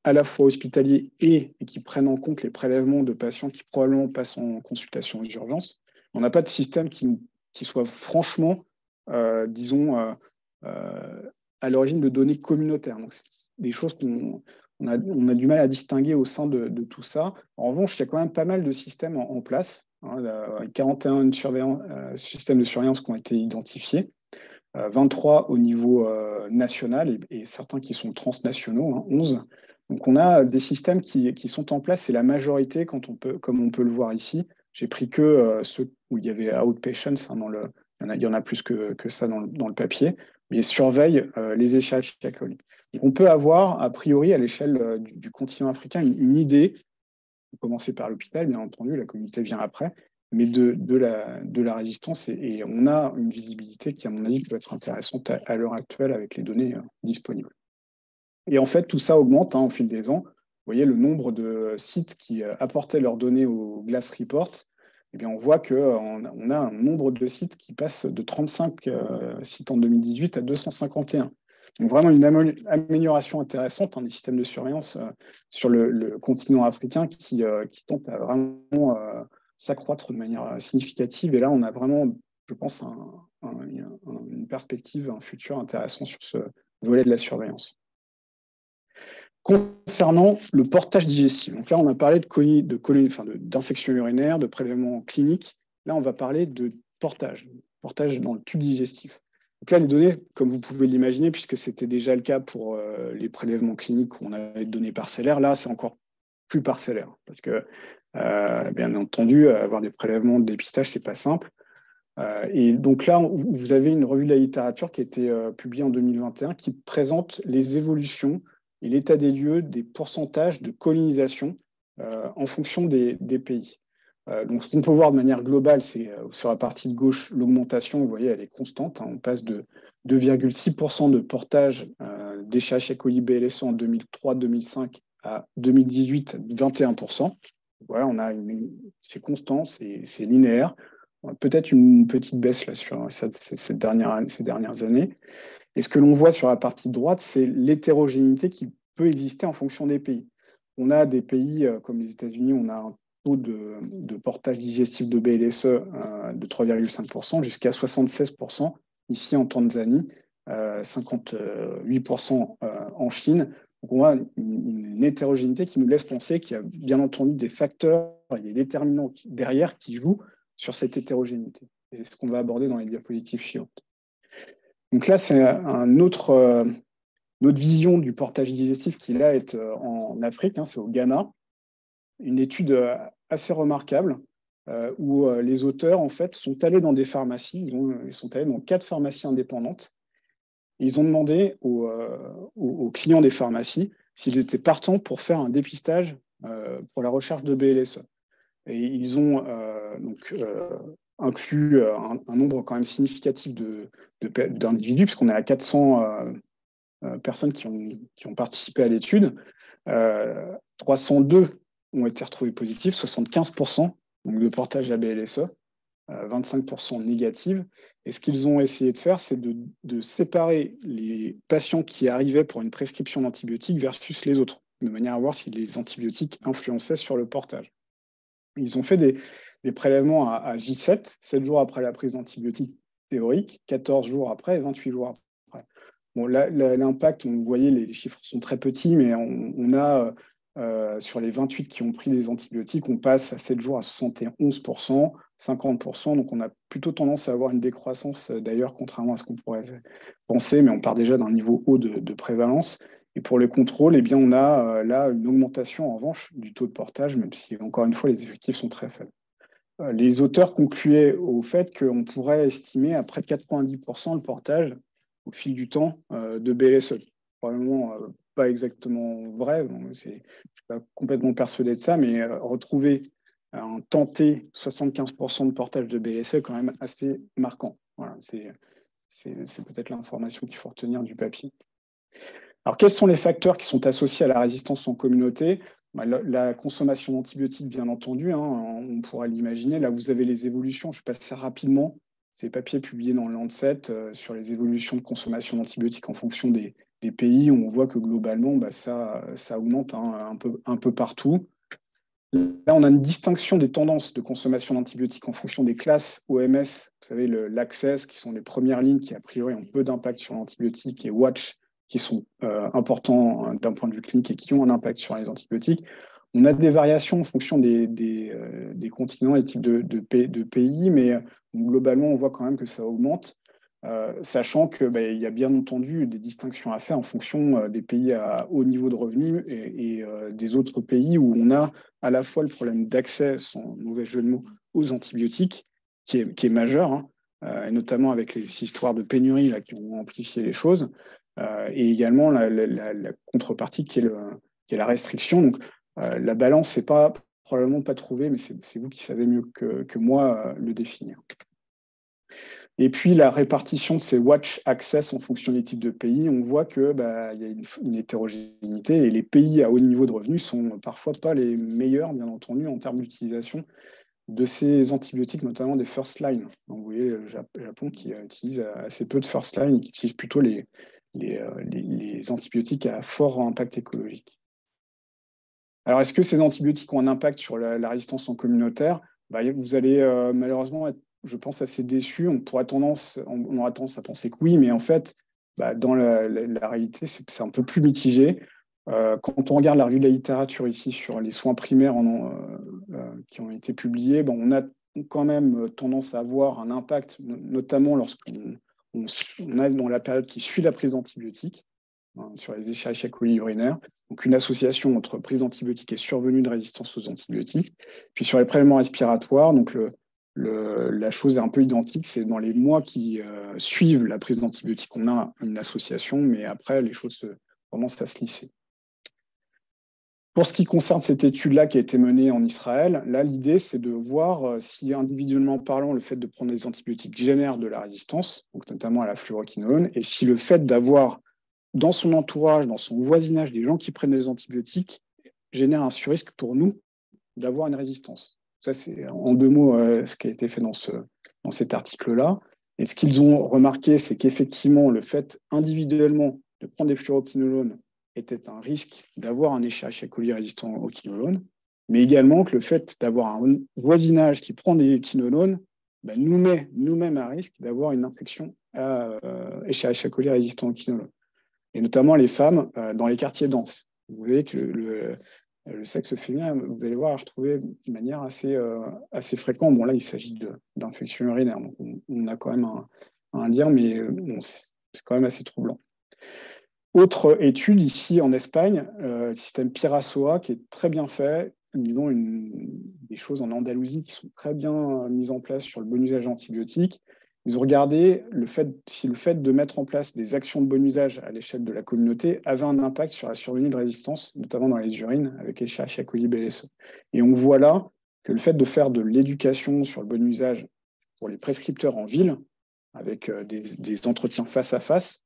Speaker 2: à la fois hospitaliers et qui prennent en compte les prélèvements de patients qui probablement passent en consultation aux urgences. On n'a pas de système qui soit franchement, disons, à l'origine de données communautaires. Donc, c'est des choses qu'on a du mal à distinguer au sein de tout ça. En revanche, il y a quand même pas mal de systèmes en place. 41 systèmes de surveillance qui ont été identifiés, 23 au niveau national et certains qui sont transnationaux, 11. Donc, on a des systèmes qui sont en place et la majorité, comme on peut le voir ici, j'ai pris que ceux où il y avait outpatients, il y en a plus que ça dans le papier, mais surveillent les Escherichia coli. On peut avoir, a priori, à l'échelle du continent africain, une idée, commencer par l'hôpital, bien entendu, la communauté vient après, mais de la résistance, et on a une visibilité qui, à mon avis, peut être intéressante à l'heure actuelle avec les données disponibles. Et en fait, tout ça augmente au fil des ans. Vous voyez le nombre de sites qui apportaient leurs données au GLASS Report. Eh bien, on voit qu'on a un nombre de sites qui passe de 35 sites en 2018 à 251. Donc vraiment une amélioration intéressante des systèmes de surveillance sur le continent africain qui tente à vraiment s'accroître de manière significative. Et là, on a vraiment, je pense, une perspective, un futur intéressant sur ce volet de la surveillance. Concernant le portage digestif, donc là, on a parlé d'infection urinaire, de prélèvement clinique. Là, on va parler de portage dans le tube digestif. Donc là, les données, comme vous pouvez l'imaginer, puisque c'était déjà le cas pour les prélèvements cliniques où on avait des données parcellaires, là, c'est encore plus parcellaire. Parce que, bien entendu, avoir des prélèvements de dépistage, ce n'est pas simple. Et donc là, vous avez une revue de la littérature qui a été publiée en 2021 qui présente les évolutions et l'état des lieux des pourcentages de colonisation en fonction des pays. Donc, ce qu'on peut voir de manière globale, c'est sur la partie de gauche, l'augmentation, vous voyez, elle est constante. On passe de 2,6% de portage d'Escherichia coli BLSE en 2003-2005 à 2018, 21%. Voilà, c'est constant, c'est linéaire. Peut-être une petite baisse là, sur ces dernières années. Et ce que l'on voit sur la partie droite, c'est l'hétérogénéité qui peut exister en fonction des pays. On a des pays comme les États-Unis, on a un taux de portage digestif de BLSE de 3,5% jusqu'à 76% ici en Tanzanie, 58% en Chine. Donc on a une hétérogénéité qui nous laisse penser qu'il y a bien entendu des facteurs et des déterminants derrière qui jouent sur cette hétérogénéité. Et c'est ce qu'on va aborder dans les diapositives suivantes. Donc là, c'est une autre vision du portage digestif qui là est en Afrique, c'est au Ghana. Une étude assez remarquable où les auteurs en fait sont allés dans des pharmacies, ils sont allés dans 4 pharmacies indépendantes. Et ils ont demandé aux clients des pharmacies s'ils étaient partants pour faire un dépistage pour la recherche de BLSE. Et ils ont inclus un nombre quand même significatif d'individus, puisqu'on est à 400 personnes qui ont participé à l'étude. 302 ont été retrouvés positifs, 75%, donc de portage à BLSE, 25% négative. Et ce qu'ils ont essayé de faire, c'est de séparer les patients qui arrivaient pour une prescription d'antibiotiques versus les autres, de manière à voir si les antibiotiques influençaient sur le portage. Ils ont fait des prélèvements à J7, 7 jours après la prise d'antibiotiques théoriques, 14 jours après et 28 jours après. Bon, l'impact, vous voyez, les chiffres sont très petits, mais on a, sur les 28 qui ont pris des antibiotiques, on passe à 7 jours à 71%, 50%. Donc, on a plutôt tendance à avoir une décroissance, d'ailleurs, contrairement à ce qu'on pourrait penser, mais on part déjà d'un niveau haut de prévalence. Et pour les contrôles, eh bien, on a là une augmentation, en revanche, du taux de portage, même si, encore une fois, les effectifs sont très faibles. Les auteurs concluaient au fait qu'on pourrait estimer à près de 90% le portage au fil du temps de BLSE. Probablement pas exactement vrai, je ne suis pas complètement persuadé de ça, mais retrouver un tenté 75% de portage de BLSE est quand même assez marquant. Voilà, c'est peut-être l'information qu'il faut retenir du papier. Alors, quels sont les facteurs qui sont associés à la résistance en communauté? La consommation d'antibiotiques, bien entendu, hein, on pourrait l'imaginer. Là, vous avez les évolutions. Je passe assez rapidement. Ces papiers publiés dans le Lancet sur les évolutions de consommation d'antibiotiques en fonction des pays. On voit que globalement, ça augmente hein, un peu partout. Là, on a une distinction des tendances de consommation d'antibiotiques en fonction des classes OMS. Vous savez, l'Access, qui sont les premières lignes qui, a priori, ont peu d'impact sur l'antibiotique, et Watch, qui sont importants d'un point de vue clinique et qui ont un impact sur les antibiotiques. On a des variations en fonction des continents et types de pays, mais globalement, on voit quand même que ça augmente, sachant qu'il y a bien entendu des distinctions à faire en fonction des pays à haut niveau de revenus et des autres pays où on a à la fois le problème d'accès, sans mauvais jeu de mots, aux antibiotiques, qui est majeur, hein, et notamment avec les histoires de pénurie là, qui ont amplifié les choses, et également la contrepartie qui est la restriction. Donc, la balance n'est probablement pas trouvée, mais c'est vous qui savez mieux que moi le définir. Et puis, la répartition de ces watch access en fonction des types de pays, on voit qu'il y a une hétérogénéité et les pays à haut niveau de revenus sont parfois pas les meilleurs, bien entendu, en termes d'utilisation de ces antibiotiques, notamment des first line. Donc, vous voyez le Japon qui utilise assez peu de first line et qui utilise plutôt les antibiotiques à fort impact écologique. Alors, est-ce que ces antibiotiques ont un impact sur la résistance en communautaire? Vous allez malheureusement être, je pense, assez déçu. On aura tendance à penser que oui, mais en fait, dans la réalité, c'est un peu plus mitigé. Quand on regarde la revue de la littérature ici sur les soins primaires qui ont été publiés, on a quand même tendance à avoir un impact, notamment lorsqu'on est dans la période qui suit la prise d'antibiotiques, sur les Escherichia coli urinaires. Donc, une association entre prise d'antibiotiques et survenue de résistance aux antibiotiques. Puis, sur les prélèvements respiratoires, donc la chose est un peu identique. C'est dans les mois qui suivent la prise d'antibiotiques, on a une association, mais après, les choses commencent à se lisser. Pour ce qui concerne cette étude-là qui a été menée en Israël, là, l'idée, c'est de voir si, individuellement parlant, le fait de prendre des antibiotiques génère de la résistance, donc notamment à la fluoroquinolone, et si le fait d'avoir dans son entourage, dans son voisinage, des gens qui prennent des antibiotiques génère un surrisque pour nous d'avoir une résistance. Ça, c'est en 2 mots ce qui a été fait dans cet article-là. Et ce qu'ils ont remarqué, c'est qu'effectivement, le fait individuellement de prendre des fluoroquinolones était un risque d'avoir un Escherichia coli résistant au quinolone, mais également que le fait d'avoir un voisinage qui prend des quinolones nous met nous-mêmes à risque d'avoir une infection à Escherichia coli résistant au quinolone. Et notamment les femmes dans les quartiers denses. Vous voyez que le sexe féminin, vous allez voir, retrouver de manière assez fréquente. Bon, là, il s'agit d'infections urinaires, donc on a quand même un lien, mais c'est quand même assez troublant. Autre étude ici en Espagne, système Pirasoa, qui est très bien fait. Ils ont des choses en Andalousie qui sont très bien mises en place sur le bon usage antibiotique. Ils ont regardé si le fait de mettre en place des actions de bon usage à l'échelle de la communauté avait un impact sur la survenue de résistance, notamment dans les urines, avec Escherichia coli BLSE. Et on voit là que le fait de faire de l'éducation sur le bon usage pour les prescripteurs en ville, avec des entretiens face à face,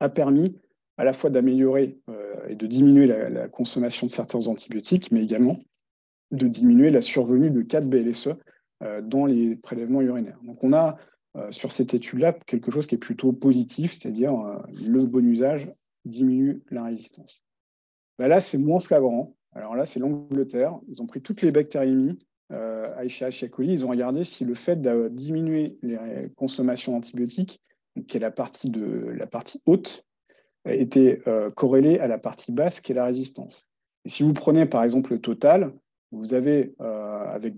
Speaker 2: a permis à la fois d'améliorer et de diminuer la consommation de certains antibiotiques, mais également de diminuer la survenue de cas de BLSE dans les prélèvements urinaires. Donc on a sur cette étude-là quelque chose qui est plutôt positif, c'est-à-dire le bon usage diminue la résistance. Ben là, c'est moins flagrant. Alors là, c'est l'Angleterre. Ils ont pris toutes les bactériémies Escherichia coli. Ils ont regardé si le fait de diminuer les consommations d'antibiotiques, qui est la partie haute, était corrélé à la partie basse, qui est la résistance. Et si vous prenez par exemple le total, vous avez, avec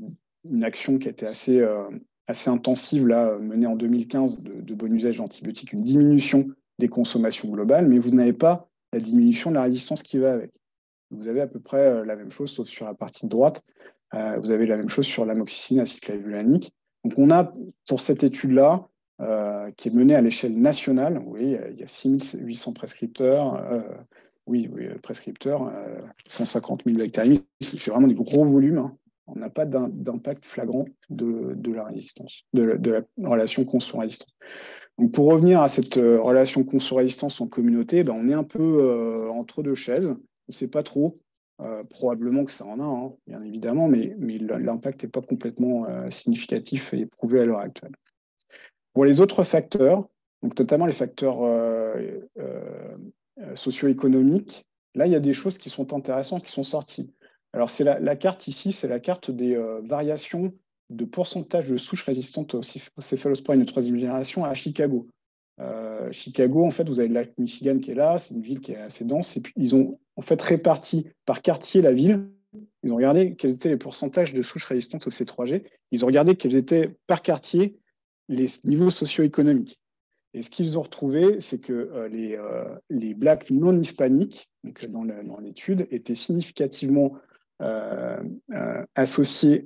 Speaker 2: une action qui a été assez intensive, là, menée en 2015 de bon usage d'antibiotiques, une diminution des consommations globales, mais vous n'avez pas la diminution de la résistance qui va avec. Vous avez à peu près la même chose, sauf sur la partie droite, vous avez la même chose sur l'amoxicilline acéclavulanique. Donc on a, pour cette étude-là, qui est menée à l'échelle nationale, oui, il y a 6800 prescripteurs, prescripteurs, 150 000 bactéries. C'est vraiment des gros volumes, hein. On n'a pas d'impact flagrant de la résistance, de la relation conso-résistance. Donc pour revenir à cette relation conso-résistance en communauté, ben on est un peu entre deux chaises. On ne sait pas trop. Probablement que ça en a, hein, bien évidemment, mais l'impact n'est pas complètement significatif et prouvé à l'heure actuelle. Pour les autres facteurs, donc notamment les facteurs socio-économiques, là, il y a des choses qui sont intéressantes qui sont sorties. Alors, c'est la carte ici, c'est la carte des variations de pourcentage de souches résistantes aux céphalosporines de troisième génération à Chicago. Chicago, en fait, vous avez le lac Michigan qui est là, c'est une ville qui est assez dense, et puis ils ont en fait réparti par quartier la ville. Ils ont regardé quels étaient les pourcentages de souches résistantes au C3G. Ils ont regardé quels étaient par quartier les niveaux socio-économiques. Et ce qu'ils ont retrouvé, c'est que les blacks non hispaniques, donc dans l'étude, étaient significativement associés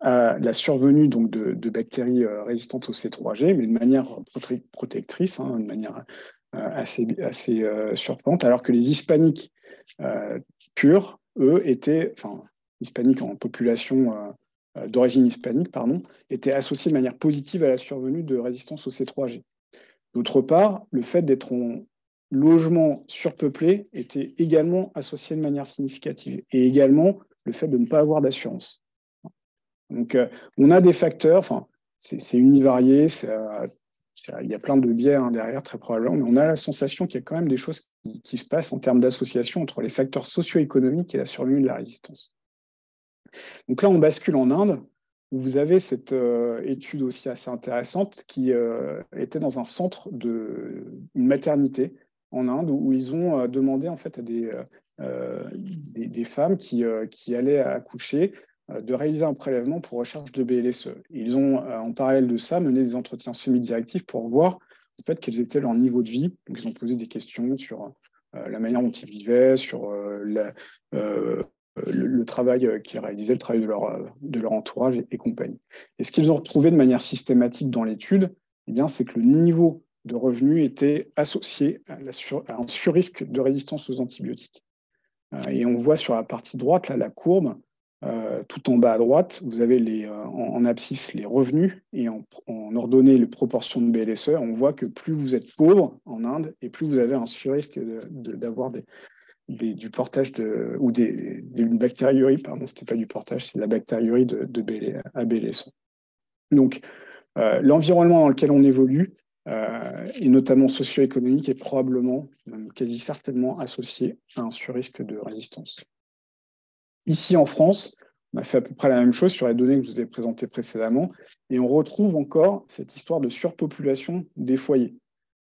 Speaker 2: à la survenue donc, de bactéries résistantes au C3G, mais de manière protectrice, hein, de manière assez surprenante, alors que les hispaniques purs, eux, hispaniques en population d'origine hispanique, pardon, étaient associés de manière positive à la survenue de résistance au C3G. D'autre part, le fait d'être en logement surpeuplé était également associé de manière significative, et également le fait de ne pas avoir d'assurance. Donc, on a des facteurs, c'est univarié, il y a plein de biais derrière, très probablement, mais on a la sensation qu'il y a quand même des choses qui se passent en termes d'association entre les facteurs socio-économiques et la survenue de la résistance. Donc là, on bascule en Inde, où vous avez cette étude aussi assez intéressante qui était dans un centre une maternité en Inde, où ils ont demandé en fait à des femmes qui allaient accoucher de réaliser un prélèvement pour recherche de BLSE. Ils ont, en parallèle de ça, mené des entretiens semi-directifs pour voir en fait quels étaient leurs niveaux de vie. Donc, ils ont posé des questions sur la manière dont ils vivaient, sur le travail qu'ils réalisaient, le travail de leur entourage et compagnie. Et ce qu'ils ont retrouvé de manière systématique dans l'étude, eh bien, c'est que le niveau de revenus était associé à un surrisque de résistance aux antibiotiques. Et on voit sur la partie droite, là, la courbe, tout en bas à droite, vous avez en abscisse les revenus, et en ordonnée les proportions de BLSE, on voit que plus vous êtes pauvre en Inde, et plus vous avez un surrisque d'avoir du portage d'une bactériurie, pardon, c'était pas du portage, c'est de la bactériurie à BLSE. Donc, l'environnement dans lequel on évolue, et notamment socio-économique, est probablement, même quasi certainement associé à un surrisque de résistance. Ici en France, on a fait à peu près la même chose sur les données que je vous ai présentées précédemment, et on retrouve encore cette histoire de surpopulation des foyers.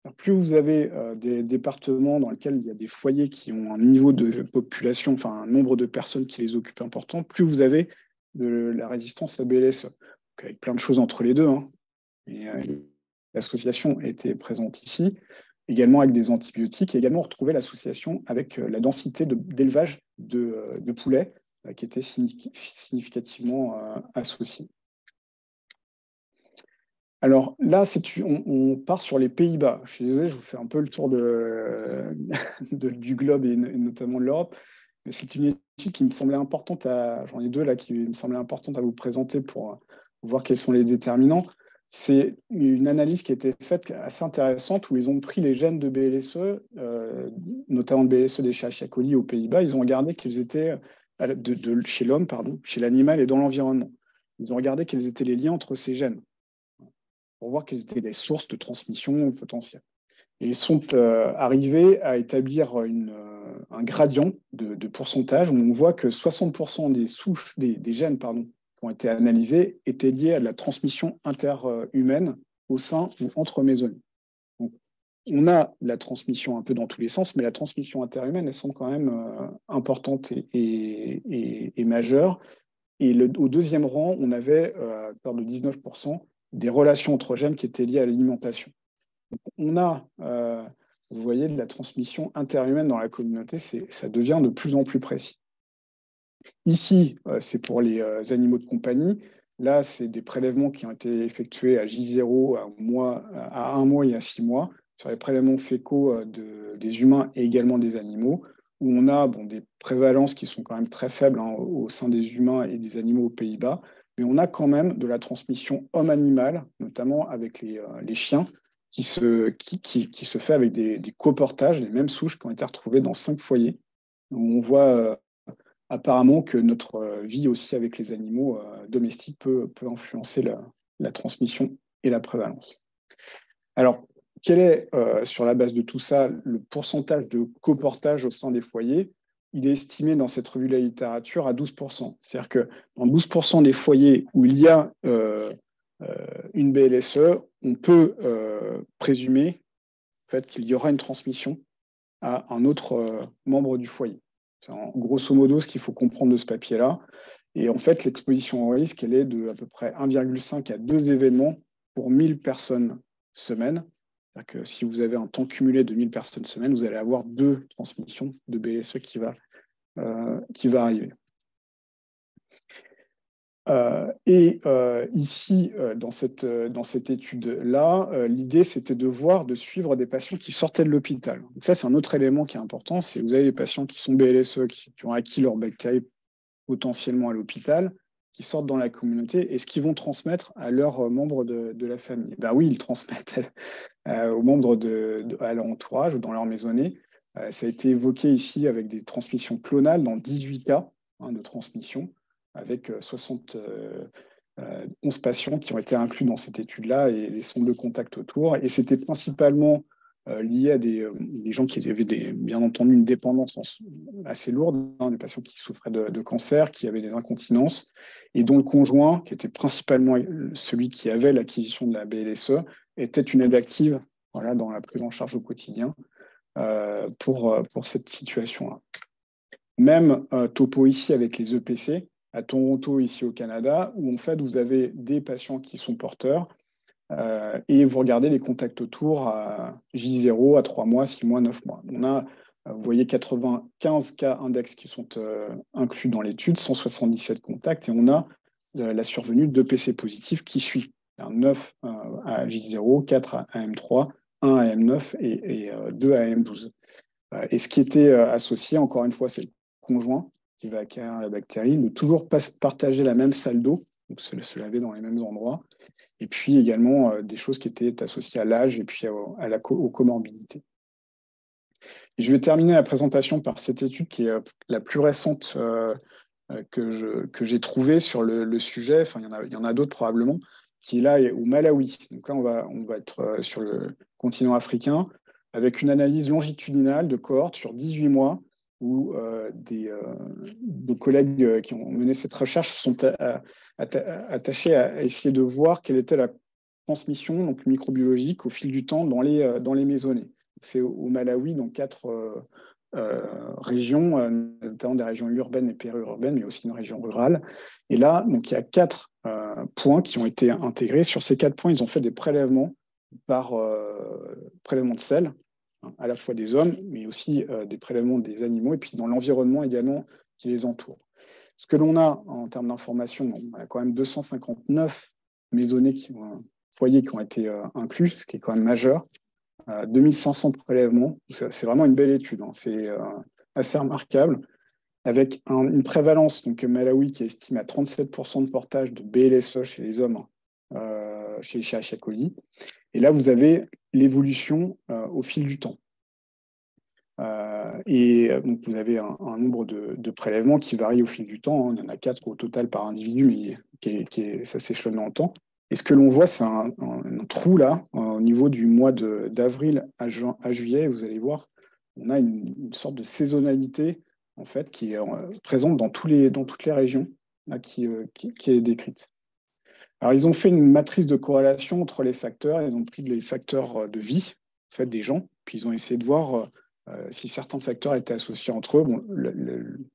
Speaker 2: Alors, plus vous avez des départements dans lesquels il y a des foyers qui ont un niveau de population, enfin un nombre de personnes qui les occupent important, plus vous avez de la résistance à BLSE. Donc, avec plein de choses entre les deux, hein. L'association était présente ici, également avec des antibiotiques, et également retrouver l'association avec la densité d'élevage de poulets qui était significativement associée. Alors là, on part sur les Pays-Bas. Je suis désolé, je vous fais un peu le tour du globe et notamment de l'Europe. Mais c'est une étude qui me semblait importante j'en ai deux là qui me semblaient importantes à vous présenter pour voir quels sont les déterminants. C'est une analyse qui a été faite assez intéressante où ils ont pris les gènes de BLSE, notamment de BLSE des chats coli aux Pays-Bas. Ils ont regardé qu'ils étaient chez l'homme, pardon, chez l'animal et dans l'environnement. Ils ont regardé quels étaient les liens entre ces gènes pour voir quelles étaient les sources de transmission potentielles. Et ils sont arrivés à établir un gradient de pourcentage où on voit que 60% des souches, des gènes pardon, qui ont été analysés étaient liés à la transmission interhumaine au sein ou entre mésonies. Donc, on a la transmission un peu dans tous les sens, mais la transmission interhumaine, elle semble quand même importante et majeure. Et au deuxième rang, on avait, à hauteur de 19%, des relations entre gènes qui étaient liées à l'alimentation. On a, vous voyez, de la transmission interhumaine dans la communauté, ça devient de plus en plus précis. Ici, c'est pour les animaux de compagnie. Là, c'est des prélèvements qui ont été effectués à J0 à 1 mois et à 6 mois sur les prélèvements fécaux des humains et également des animaux, où on a des prévalences qui sont quand même très faibles au sein des humains et des animaux aux Pays-Bas, mais on a quand même de la transmission homme-animal, notamment avec les chiens, qui se fait avec des coportages, les mêmes souches qui ont été retrouvées dans 5 foyers. On voit apparemment que notre vie aussi avec les animaux domestiques peut influencer la transmission et la prévalence. Alors, quel est, sur la base de tout ça, le pourcentage de coportage au sein des foyers? Il est estimé dans cette revue de la littérature à 12%. C'est-à-dire que dans 12% des foyers où il y a une BLSE, on peut présumer en fait, qu'il y aura une transmission à un autre membre du foyer. C'est grosso modo ce qu'il faut comprendre de ce papier-là. Et en fait, l'exposition au risque, elle est de à peu près 1,5 à 2 événements pour 1000 personnes semaine. C'est-à-dire que si vous avez un temps cumulé de 1000 personnes semaine, vous allez avoir 2 transmissions de BSE qui va arriver. Ici, dans cette étude-là, l'idée, c'était de suivre des patients qui sortaient de l'hôpital. Donc ça, c'est un autre élément qui est important, c'est que vous avez des patients qui sont BLSE, qui ont acquis leur bactérie potentiellement à l'hôpital, qui sortent dans la communauté, et ce qu'ils vont transmettre à leurs membres de la famille. Ben oui, ils transmettent aux membres à leur entourage ou dans leur maisonnée. Ça a été évoqué ici avec des transmissions clonales dans 18 cas de transmission, avec 11 patients qui ont été inclus dans cette étude-là et les sondes de contact autour. Et c'était principalement lié à des gens qui avaient bien entendu une dépendance assez lourde, des patients qui souffraient de cancer, qui avaient des incontinences, et dont le conjoint, qui était principalement celui qui avait l'acquisition de la BLSE, était une aide active dans la prise en charge au quotidien pour cette situation-là. Même topo ici avec les EPC, à Toronto, ici au Canada, où en fait vous avez des patients qui sont porteurs et vous regardez les contacts autour à J0, à 3 mois, 6 mois, 9 mois. On a, vous voyez, 95 cas index qui sont inclus dans l'étude, 177 contacts, et on a la survenue d'EPC positifs qui suit. 9 à J0, 4 à AM3, 1 à AM9 et 2 à AM12. Et ce qui était associé, encore une fois, c'est le conjoint qui va acquérir la bactérie, ne toujours pas partager la même salle d'eau, donc se laver dans les mêmes endroits, et puis également des choses qui étaient associées à l'âge et puis aux comorbidités. Et je vais terminer la présentation par cette étude qui est la plus récente que j'ai trouvée sur le sujet, enfin il y en a d'autres probablement, qui est là au Malawi. Donc là, on va être sur le continent africain, avec une analyse longitudinale de cohorte sur 18 mois, où des collègues qui ont mené cette recherche sont attachés à essayer de voir quelle était la transmission donc microbiologique au fil du temps dans les maisonnées. C'est au Malawi, dans 4 régions, notamment des régions urbaines et périurbaines, mais aussi une région rurale. Et là, donc, il y a 4 points qui ont été intégrés. Sur ces 4 points, ils ont fait des prélèvements par prélèvement de sel, à la fois des hommes, mais aussi des prélèvements des animaux, et puis dans l'environnement également qui les entoure. Ce que l'on a en termes d'information, on a quand même 259 maisonnées qui ont foyers qui ont été inclus, ce qui est quand même majeur. 2500 prélèvements, c'est vraiment une belle étude, hein. C'est assez remarquable, avec une prévalence, donc Malawi, qui est estimée à 37% de portage de BLSE chez les hommes, chez Escherichia coli. Et là, vous avez l'évolution au fil du temps. Donc, vous avez un nombre de prélèvements qui varie au fil du temps, hein. Il y en a 4 au total par individu, mais ça s'échelonne dans le temps. Et ce que l'on voit, c'est un trou là, au niveau du mois d'avril à juillet. Vous allez voir, on a une sorte de saisonnalité en fait, qui est présente dans toutes les régions là, qui est décrite. Alors, ils ont fait une matrice de corrélation entre les facteurs. Ils ont pris les facteurs de vie en fait, des gens, puis ils ont essayé de voir si certains facteurs étaient associés entre eux. Bon,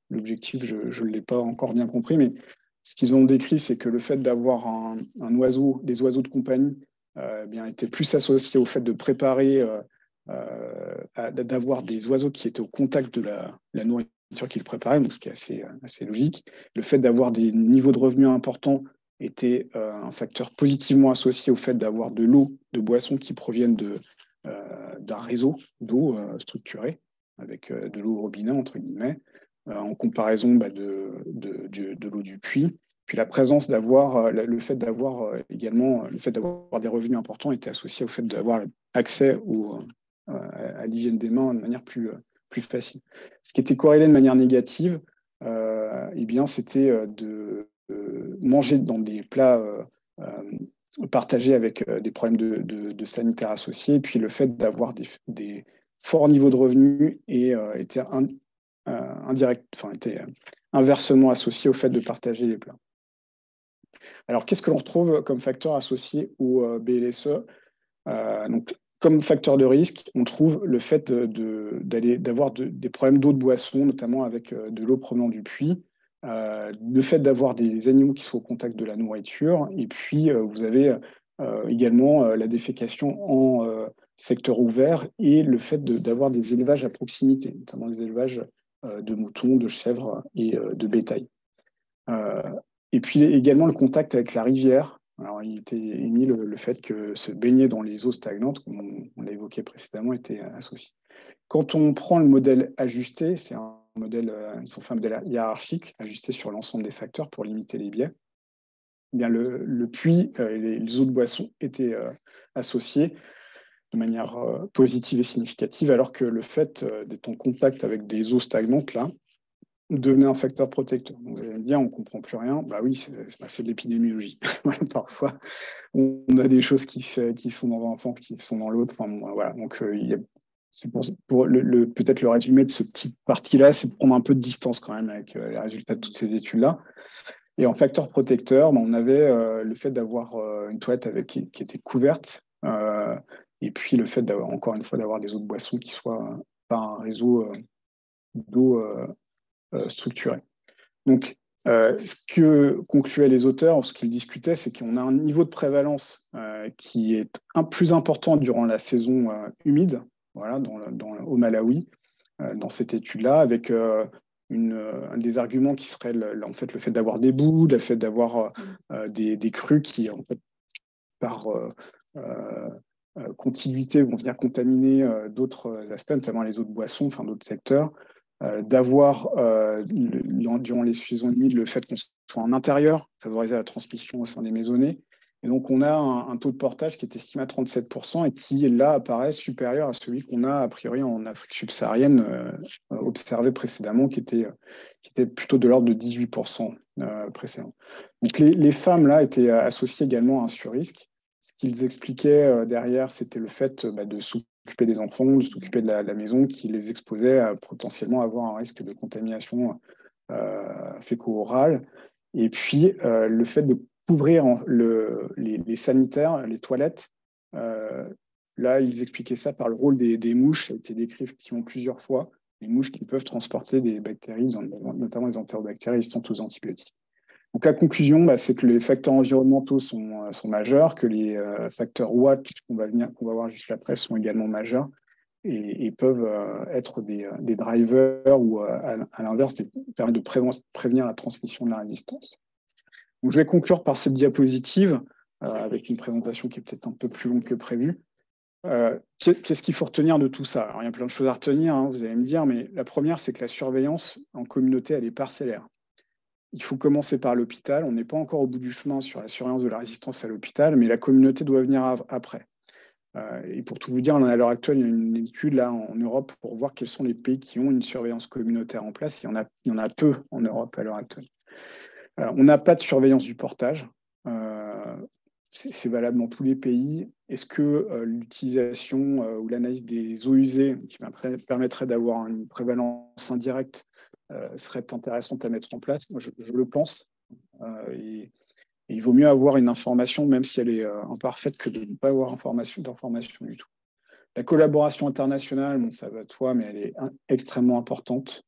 Speaker 2: l'objectif, je ne l'ai pas encore bien compris, mais ce qu'ils ont décrit, c'est que le fait d'avoir des oiseaux de compagnie était plus associé au fait de préparer, d'avoir des oiseaux qui étaient au contact de la nourriture qu'ils préparaient, donc ce qui est assez logique. Le fait d'avoir des niveaux de revenus importants était un facteur positivement associé au fait d'avoir de l'eau, de boissons qui proviennent d'un réseau d'eau structuré, avec de l'eau au robinet, entre guillemets, en comparaison de l'eau du puits. Puis la présence le fait d'avoir des revenus importants était associé au fait d'avoir accès à l'hygiène des mains de manière plus facile. Ce qui était corrélé de manière négative, c'était de manger dans des plats partagés avec des problèmes de sanitaire associés, et puis le fait d'avoir des forts niveaux de revenus était inversement associé au fait de partager les plats. Alors, qu'est-ce que l'on retrouve comme facteur associé au BLSE? Donc, comme facteur de risque, on trouve le fait d'avoir des problèmes d'eau de boisson, notamment avec de l'eau provenant du puits, le fait d'avoir des animaux qui sont au contact de la nourriture, et puis vous avez également la défécation en secteur ouvert et le fait d'avoir des élevages à proximité, notamment des élevages de moutons, de chèvres et de bétail. Et puis également le contact avec la rivière. Alors, il était émis le fait que se baigner dans les eaux stagnantes, comme on l'a évoqué précédemment, était associé. Quand on prend le modèle ajusté, c'est un modèle, ils ont fait un modèle hiérarchique ajusté sur l'ensemble des facteurs pour limiter les biais. Eh bien, le puits et les eaux de boisson étaient associés de manière positive et significative, alors que le fait d'être en contact avec des eaux stagnantes, là, devenait un facteur protecteur. Donc, vous allez me dire, on ne comprend plus rien. Bah oui, c'est de l'épidémiologie. Parfois, on a des choses qui sont dans un sens, qui sont dans l'autre. Enfin, voilà. Donc, c'est pour peut-être le résumé de cette petite partie-là, c'est de prendre un peu de distance quand même avec les résultats de toutes ces études-là. Et en facteur protecteur, on avait le fait d'avoir une toilette qui était couverte, et puis le fait d'avoir, encore une fois, d'avoir des eaux de boisson qui soient par un réseau d'eau structuré. Donc, ce que concluaient les auteurs, ce qu'ils discutaient, c'est qu'on a un niveau de prévalence qui est plus important durant la saison humide, voilà, au Malawi, dans cette étude-là, avec un des arguments qui serait en fait, le fait d'avoir des boues, le fait d'avoir des crues qui, en fait, par continuité, vont venir contaminer d'autres aspects, notamment les eaux de boisson, enfin d'autres secteurs. D'avoir, durant les saisons humides, le fait qu'on soit en intérieur, favoriser la transmission au sein des maisonnées. Et donc, on a un taux de portage qui est estimé à 37% et qui, là, apparaît supérieur à celui qu'on a, priori, en Afrique subsaharienne, observé précédemment, qui était plutôt de l'ordre de 18% précédent. Donc, les femmes, là, étaient associées également à un surrisque. Ce qu'ils expliquaient derrière, c'était le fait de s'occuper des enfants, de s'occuper de la maison, qui les exposait à potentiellement avoir un risque de contamination féco-orale. Et puis, le fait de couvrir les sanitaires, les toilettes, là, ils expliquaient ça par le rôle des mouches. Ça a été décrit effectivement plusieurs fois. Les mouches qui peuvent transporter des bactéries, notamment les entérobactéries résistantes aux antibiotiques. Donc, la conclusion, c'est que les facteurs environnementaux sont majeurs, que les facteurs WAT qu'on va voir juste après sont également majeurs et peuvent être des drivers ou, à l'inverse, permettre de prévenir la transmission de la résistance. Donc, je vais conclure par cette diapositive avec une présentation qui est peut-être un peu plus longue que prévu. Qu'est-ce qu'il faut retenir de tout ça? Alors, il y a plein de choses à retenir, hein, vous allez me dire, mais la première, c'est que la surveillance en communauté, elle est parcellaire. Il faut commencer par l'hôpital. On n'est pas encore au bout du chemin sur la surveillance de la résistance à l'hôpital, mais la communauté doit venir après. Et pour tout vous dire, à l'heure actuelle, il y a une étude là en Europe pour voir quels sont les pays qui ont une surveillance communautaire en place. Il y en a peu en Europe à l'heure actuelle. On n'a pas de surveillance du portage. C'est valable dans tous les pays. Est-ce que l'utilisation ou l'analyse des eaux usées, qui permettrait d'avoir une prévalence indirecte, serait intéressante à mettre en place? Moi, je le pense. Et il vaut mieux avoir une information, même si elle est imparfaite, que de ne pas avoir d'information du tout. La collaboration internationale, bon, ça va de soi, mais elle est extrêmement importante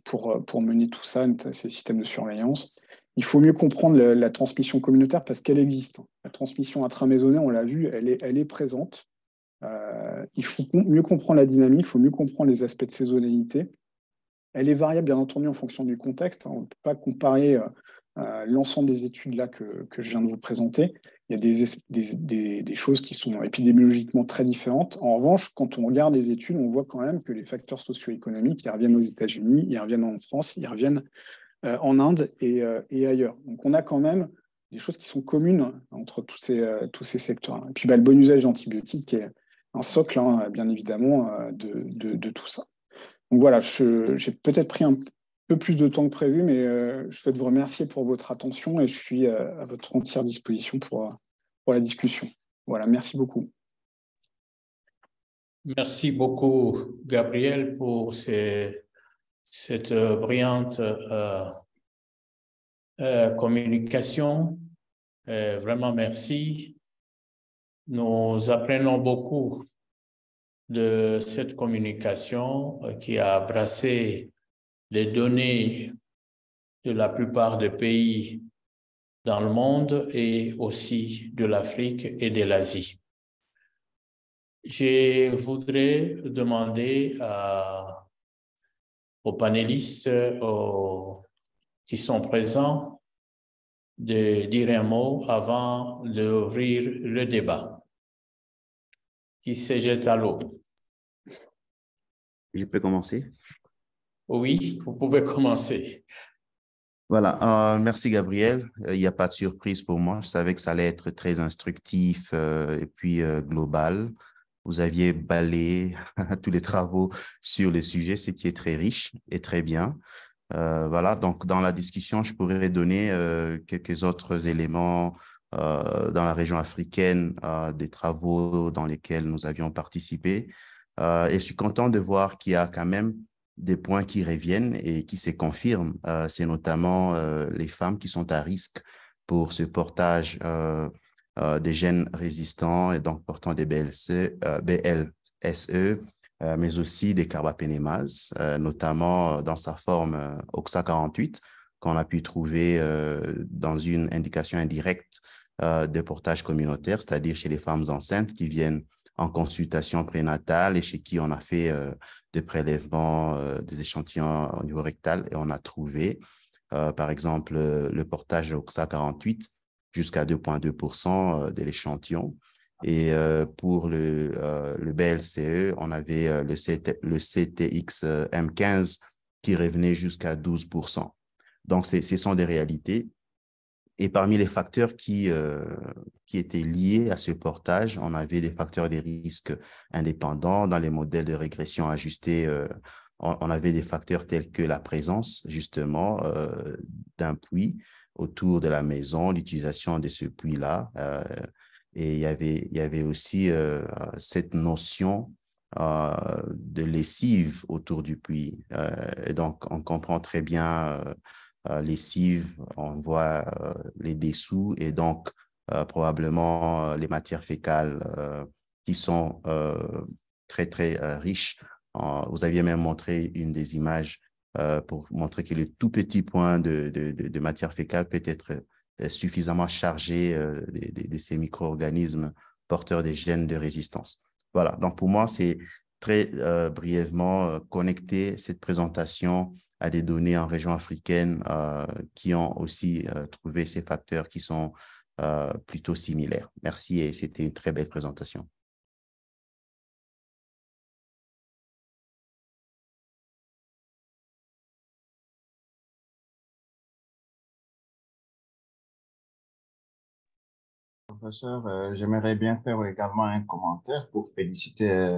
Speaker 2: pour mener tout ça, ces systèmes de surveillance. Il faut mieux comprendre la transmission communautaire parce qu'elle existe. La transmission intramaisonnée, on l'a vu, elle est présente. Il faut mieux comprendre la dynamique, il faut mieux comprendre les aspects de saisonnalité. Elle est variable, bien entendu, en fonction du contexte. On ne peut pas comparer l'ensemble des études là que je viens de vous présenter. Il y a des choses qui sont épidémiologiquement très différentes. En revanche, quand on regarde les études, on voit quand même que les facteurs socio-économiques, ils reviennent aux États-Unis, ils reviennent en France, ils reviennent en Inde et ailleurs. Donc, on a quand même des choses qui sont communes entre tous ces secteurs. Et puis, le bon usage d'antibiotiques est un socle, hein, bien évidemment, de tout ça. Donc voilà, j'ai peut-être pris un peu plus de temps que prévu, mais je souhaite vous remercier pour votre attention et je suis à votre entière disposition pour la discussion. Voilà, merci beaucoup.
Speaker 1: Merci beaucoup, Gabriel, pour cette brillante communication. Vraiment, merci. Nous apprenons beaucoup de cette communication qui a brassé les données de la plupart des pays dans le monde et aussi de l'Afrique et de l'Asie. Je voudrais demander aux panélistes qui sont présents de dire un mot avant d'ouvrir le débat. Qui se jette à l'eau?
Speaker 3: Je peux commencer?
Speaker 1: Oui, vous pouvez commencer.
Speaker 3: Voilà, merci Gabriel. Il n'y a pas de surprise pour moi. Je savais que ça allait être très instructif et puis global. Vous aviez balayé tous les travaux sur le sujet, ce qui est très riche et très bien. Voilà, donc dans la discussion, je pourrais donner quelques autres éléments dans la région africaine, des travaux dans lesquels nous avions participé. Et je suis content de voir qu'il y a quand même des points qui reviennent et qui se confirment. C'est notamment les femmes qui sont à risque pour ce portage des gènes résistants et donc portant des BLSE, mais aussi des carbapénémases, notamment dans sa forme OXA48, qu'on a pu trouver dans une indication indirecte de portage communautaire, c'est-à-dire chez les femmes enceintes qui viennent en consultation prénatale et chez qui on a fait des prélèvements, des échantillons au niveau rectal et on a trouvé, par exemple, le portage de OXA48 jusqu'à 2,2% de l'échantillon. Et pour le BLCE, on avait le CTX-M15 qui revenait jusqu'à 12%. Donc, ce sont des réalités. Et parmi les facteurs qui étaient liés à ce portage, on avait des facteurs de risque indépendants. Dans les modèles de régression ajustés, on avait des facteurs tels que la présence, justement, d'un puits autour de la maison, l'utilisation de ce puits-là. Et il y avait aussi cette notion de lessive autour du puits. Et donc, on comprend très bien lessive, on voit les dessous et donc probablement les matières fécales qui sont très, très riches. Vous aviez même montré une des images pour montrer que le tout petit point de matière fécale peut être suffisamment chargé de ces micro-organismes porteurs des gènes de résistance. Voilà, donc pour moi, c'est très brièvement connecter cette présentation à des données en région africaine qui ont aussi trouvé ces facteurs qui sont plutôt similaires. Merci et c'était une très belle présentation.
Speaker 4: Professeur, j'aimerais bien faire également un commentaire pour féliciter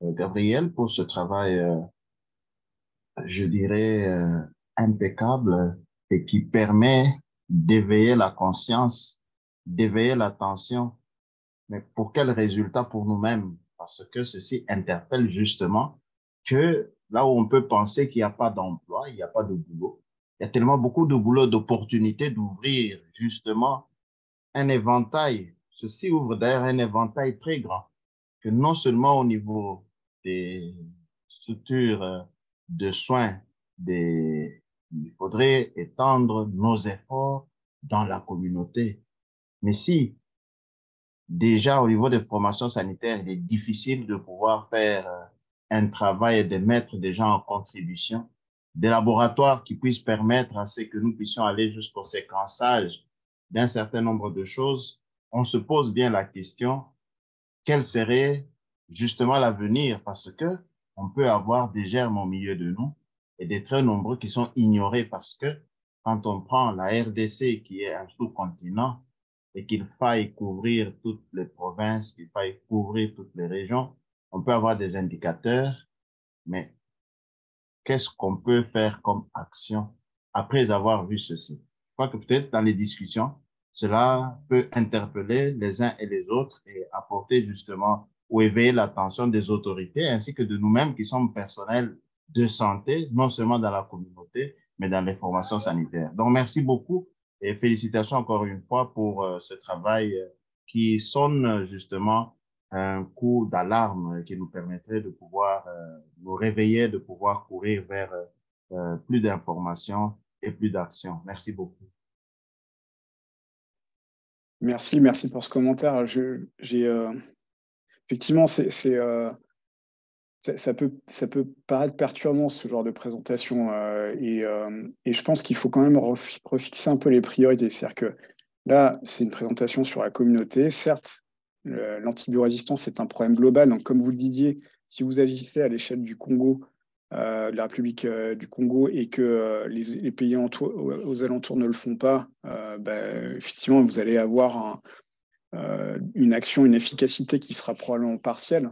Speaker 4: Gabriel pour ce travail, je dirais, impeccable et qui permet d'éveiller la conscience, d'éveiller l'attention. Mais pour quel résultat pour nous-mêmes? Parce que ceci interpelle justement que là où on peut penser qu'il n'y a pas d'emploi, il n'y a pas de boulot, il y a tellement beaucoup de boulot, d'opportunités d'ouvrir justement un éventail. Ceci ouvre d'ailleurs un éventail très grand, que non seulement au niveau des structures de soins, il faudrait étendre nos efforts dans la communauté. Mais si déjà au niveau des formations sanitaires, il est difficile de pouvoir faire un travail et de mettre des gens en contribution, des laboratoires qui puissent permettre à ce que nous puissions aller jusqu'au séquençage d'un certain nombre de choses, on se pose bien la question, quel serait justement l'avenir? Parce que on peut avoir des germes au milieu de nous et des très nombreux qui sont ignorés parce que quand on prend la RDC qui est un sous-continent et qu'il faille couvrir toutes les provinces, qu'il faille couvrir toutes les régions, on peut avoir des indicateurs, mais qu'est-ce qu'on peut faire comme action après avoir vu ceci? Je crois que peut-être dans les discussions, cela peut interpeller les uns et les autres et apporter justement ou éveiller l'attention des autorités ainsi que de nous-mêmes qui sommes personnels de santé, non seulement dans la communauté, mais dans les formations sanitaires. Donc, merci beaucoup et félicitations encore une fois pour ce travail qui sonne justement un coup d'alarme qui nous permettrait de pouvoir nous réveiller, de pouvoir courir vers plus d'informations et plus d'actions. Merci beaucoup.
Speaker 2: Merci pour ce commentaire. Effectivement, ça peut paraître perturbant ce genre de présentation et je pense qu'il faut quand même refixer un peu les priorités. C'est-à-dire que là, c'est une présentation sur la communauté. Certes, l'antibiorésistance est un problème global. Donc, comme vous le disiez, si vous agissez à l'échelle du Congo, de la République du Congo, et que les pays aux alentours ne le font pas, effectivement, vous allez avoir une action, une efficacité qui sera probablement partielle.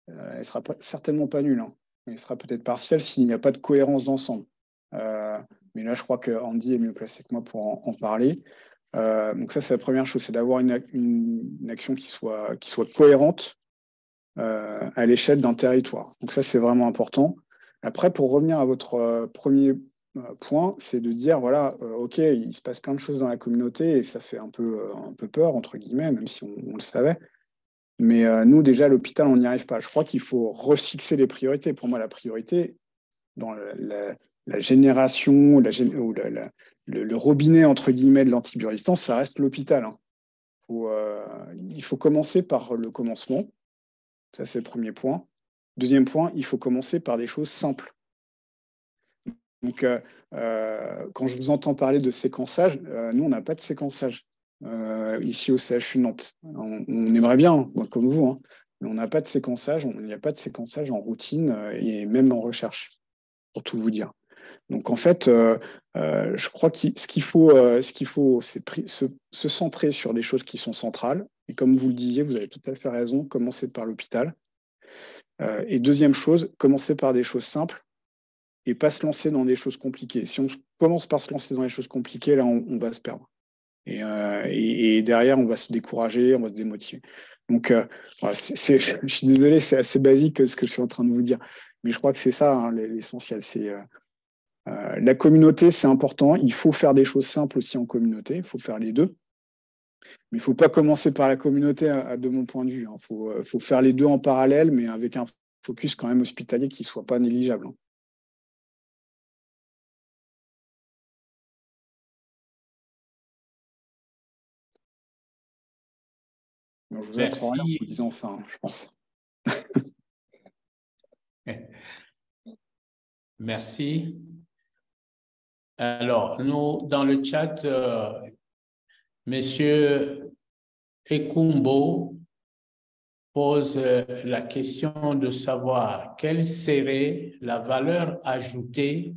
Speaker 2: Elle ne sera certainement pas nulle, hein. Elle sera peut-être partielle s'il n'y a pas de cohérence d'ensemble. Mais là, je crois que Andy est mieux placé que moi pour en parler. Donc ça, c'est la première chose, c'est d'avoir une action qui soit cohérente à l'échelle d'un territoire. Donc ça, c'est vraiment important. Après, pour revenir à votre premier point, c'est de dire, voilà, OK, il se passe plein de choses dans la communauté et ça fait un peu peur, entre guillemets, même si on le savait. Mais nous, déjà, à l'hôpital, on n'y arrive pas. Je crois qu'il faut refixer les priorités. Pour moi, la priorité, dans la génération, ou le robinet, entre guillemets, de l'antibiorésistance, ça reste l'hôpital, hein. Il faut commencer par le commencement. Ça, c'est le premier point. Deuxième point, il faut commencer par des choses simples. Donc, quand je vous entends parler de séquençage, nous, on n'a pas de séquençage ici au CHU Nantes. On aimerait bien, moi, comme vous, hein, mais on n'a pas de séquençage. Il n'y a pas de séquençage en routine et même en recherche, pour tout vous dire. Donc, en fait, je crois que ce qu'il faut, c'est se centrer sur des choses qui sont centrales. Et comme vous le disiez, vous avez tout à fait raison, commencer par l'hôpital. Et deuxième chose, commencer par des choses simples et pas se lancer dans des choses compliquées. Si on commence par se lancer dans les choses compliquées, là, on va se perdre. Et derrière, on va se décourager, on va se démotiver. Donc, je suis désolé, c'est assez basique ce que je suis en train de vous dire. Mais je crois que c'est ça, hein, l'essentiel. C'est la communauté, c'est important. Il faut faire des choses simples aussi en communauté. Il faut faire les deux. Mais il ne faut pas commencer par la communauté, de mon point de vue. Il faut faire les deux en parallèle, mais avec un focus quand même hospitalier qui ne soit pas négligeable, hein. Donc, je vous apprends rien en vous disant ça, hein, je pense.
Speaker 1: Merci. Alors, nous, dans le chat, Monsieur Ekumbo pose la question de savoir quelle serait la valeur ajoutée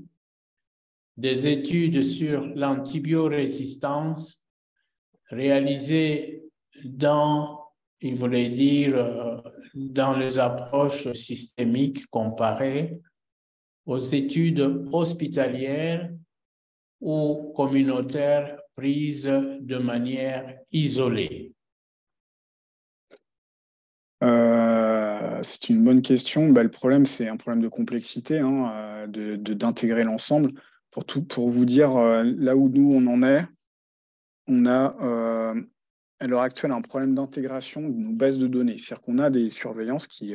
Speaker 1: des études sur l'antibiorésistance réalisées dans, il voulait dire, dans les approches systémiques comparées aux études hospitalières ou communautaires prises de manière isolée.
Speaker 2: C'est une bonne question. Le problème, c'est un problème de complexité, hein, d'intégrer l'ensemble. Pour vous dire là où nous, on en est, on a à l'heure actuelle un problème d'intégration de nos bases de données. C'est-à-dire qu'on a des surveillances qui,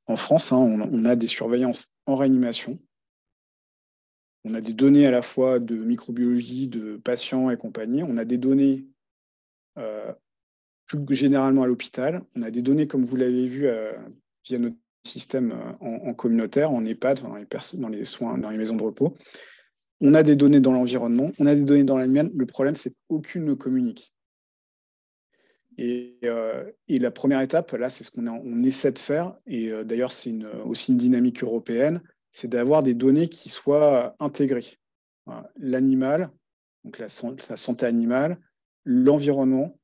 Speaker 2: en France, hein, on a des surveillances en réanimation. On a des données à la fois de microbiologie, de patients et compagnie. On a des données plus généralement à l'hôpital. On a des données, comme vous l'avez vu, via notre système en communautaire, en EHPAD, dans les soins, dans les maisons de repos. On a des données dans l'environnement, on a des données dans l'animal. Le problème, c'est qu'aucune ne communique. Et la première étape, là, c'est ce qu'on essaie de faire. Et d'ailleurs, c'est aussi une dynamique européenne, c'est d'avoir des données qui soient intégrées. Voilà. L'animal, donc la santé animale, l'environnement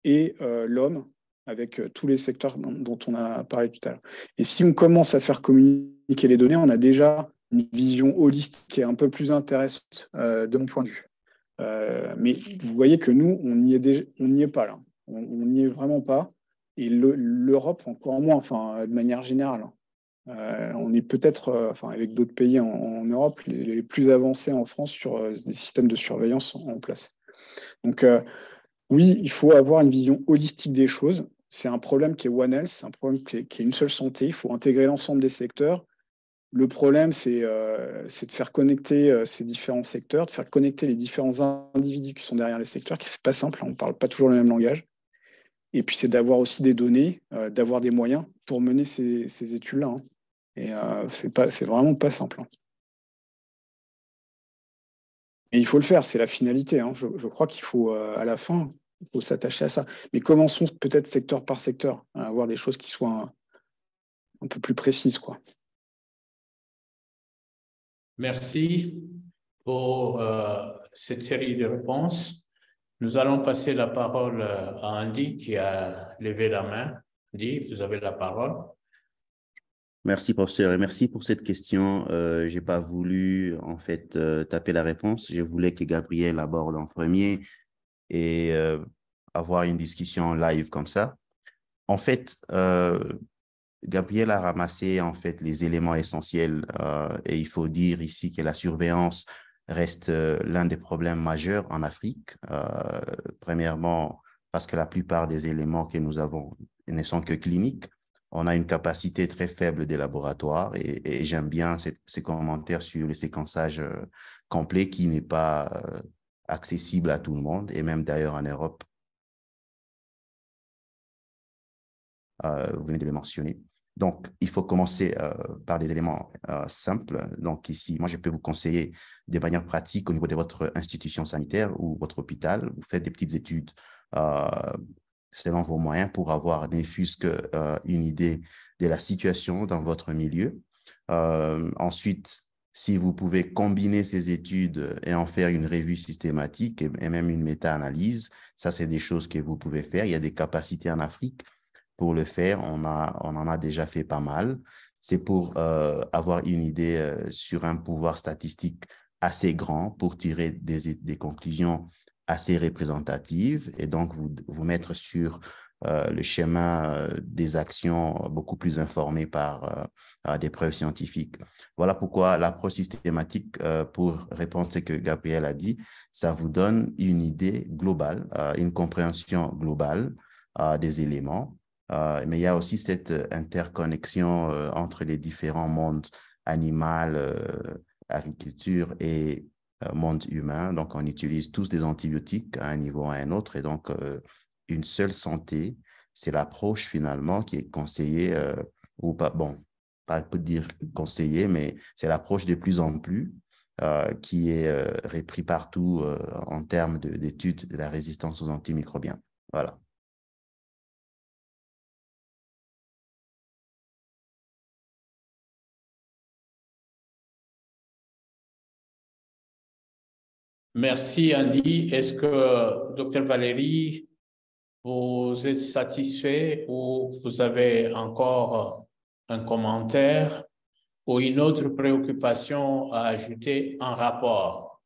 Speaker 2: et l'homme, avec tous les secteurs dont on a parlé tout à l'heure. Et si on commence à faire communiquer les données, on a déjà une vision holistique qui est un peu plus intéressante de mon point de vue. Mais vous voyez que nous, on n'y est pas là. On n'y est vraiment pas. Et l'Europe, encore moins, enfin, de manière générale. On est peut-être, avec d'autres pays en Europe, les plus avancés en France sur des systèmes de surveillance en place. Donc, oui, il faut avoir une vision holistique des choses. C'est un problème qui est One Health, c'est un problème qui est une seule santé. Il faut intégrer l'ensemble des secteurs. Le problème, c'est de faire connecter ces différents secteurs, de faire connecter les différents individus qui sont derrière les secteurs, qui n'est pas simple, on ne parle pas toujours le même langage. Et puis, c'est d'avoir aussi des données, d'avoir des moyens pour mener ces études-là. Hein. Et c'est vraiment pas simple. Hein. Et il faut le faire, c'est la finalité. Hein. Je crois qu'il faut, à la fin, il faut s'attacher à ça. Mais commençons peut-être secteur par secteur, à avoir des choses qui soient un peu plus précises, quoi.
Speaker 1: Merci pour cette série de réponses. Nous allons passer la parole à Andy qui a levé la main. Andy, vous avez la parole.
Speaker 3: Merci, professeur, et merci pour cette question. Je n'ai pas voulu, en fait, taper la réponse. Je voulais que Gabriel aborde en premier et avoir une discussion live comme ça. En fait, Gabriel a ramassé, en fait, les éléments essentiels et il faut dire ici que la surveillance reste l'un des problèmes majeurs en Afrique. Premièrement, parce que la plupart des éléments que nous avons ne sont que cliniques. On a une capacité très faible des laboratoires et j'aime bien ces commentaires sur le séquençage complet qui n'est pas accessible à tout le monde et même d'ailleurs en Europe. Vous venez de le mentionner. Donc, il faut commencer par des éléments simples. Donc, ici, moi, je peux vous conseiller de manière pratique au niveau de votre institution sanitaire ou votre hôpital. Vous faites des petites études selon vos moyens pour avoir ne fût-ce qu'une idée de la situation dans votre milieu. Ensuite, si vous pouvez combiner ces études et en faire une revue systématique et même une méta-analyse, ça, c'est des choses que vous pouvez faire. Il y a des capacités en Afrique pour le faire. On en a déjà fait pas mal. C'est pour avoir une idée sur un pouvoir statistique assez grand pour tirer des conclusions assez représentatives et donc vous mettre sur le schéma des actions beaucoup plus informées par des preuves scientifiques. Voilà pourquoi l'approche systématique, pour répondre à ce que Gabriel a dit, ça vous donne une idée globale, une compréhension globale des éléments. Mais il y a aussi cette interconnexion entre les différents mondes animal, agriculture et monde humain. Donc, on utilise tous des antibiotiques à un niveau ou à un autre. Et donc, une seule santé, c'est l'approche finalement qui est conseillée, ou pas, bon, pas pour dire conseillée, mais c'est l'approche de plus en plus qui est repris partout en termes d'études de la résistance aux antimicrobiens. Voilà.
Speaker 1: Merci, Andy. Est-ce que, Dr. Valérie, vous êtes satisfait ou vous avez encore un commentaire ou une autre préoccupation à ajouter en rapport?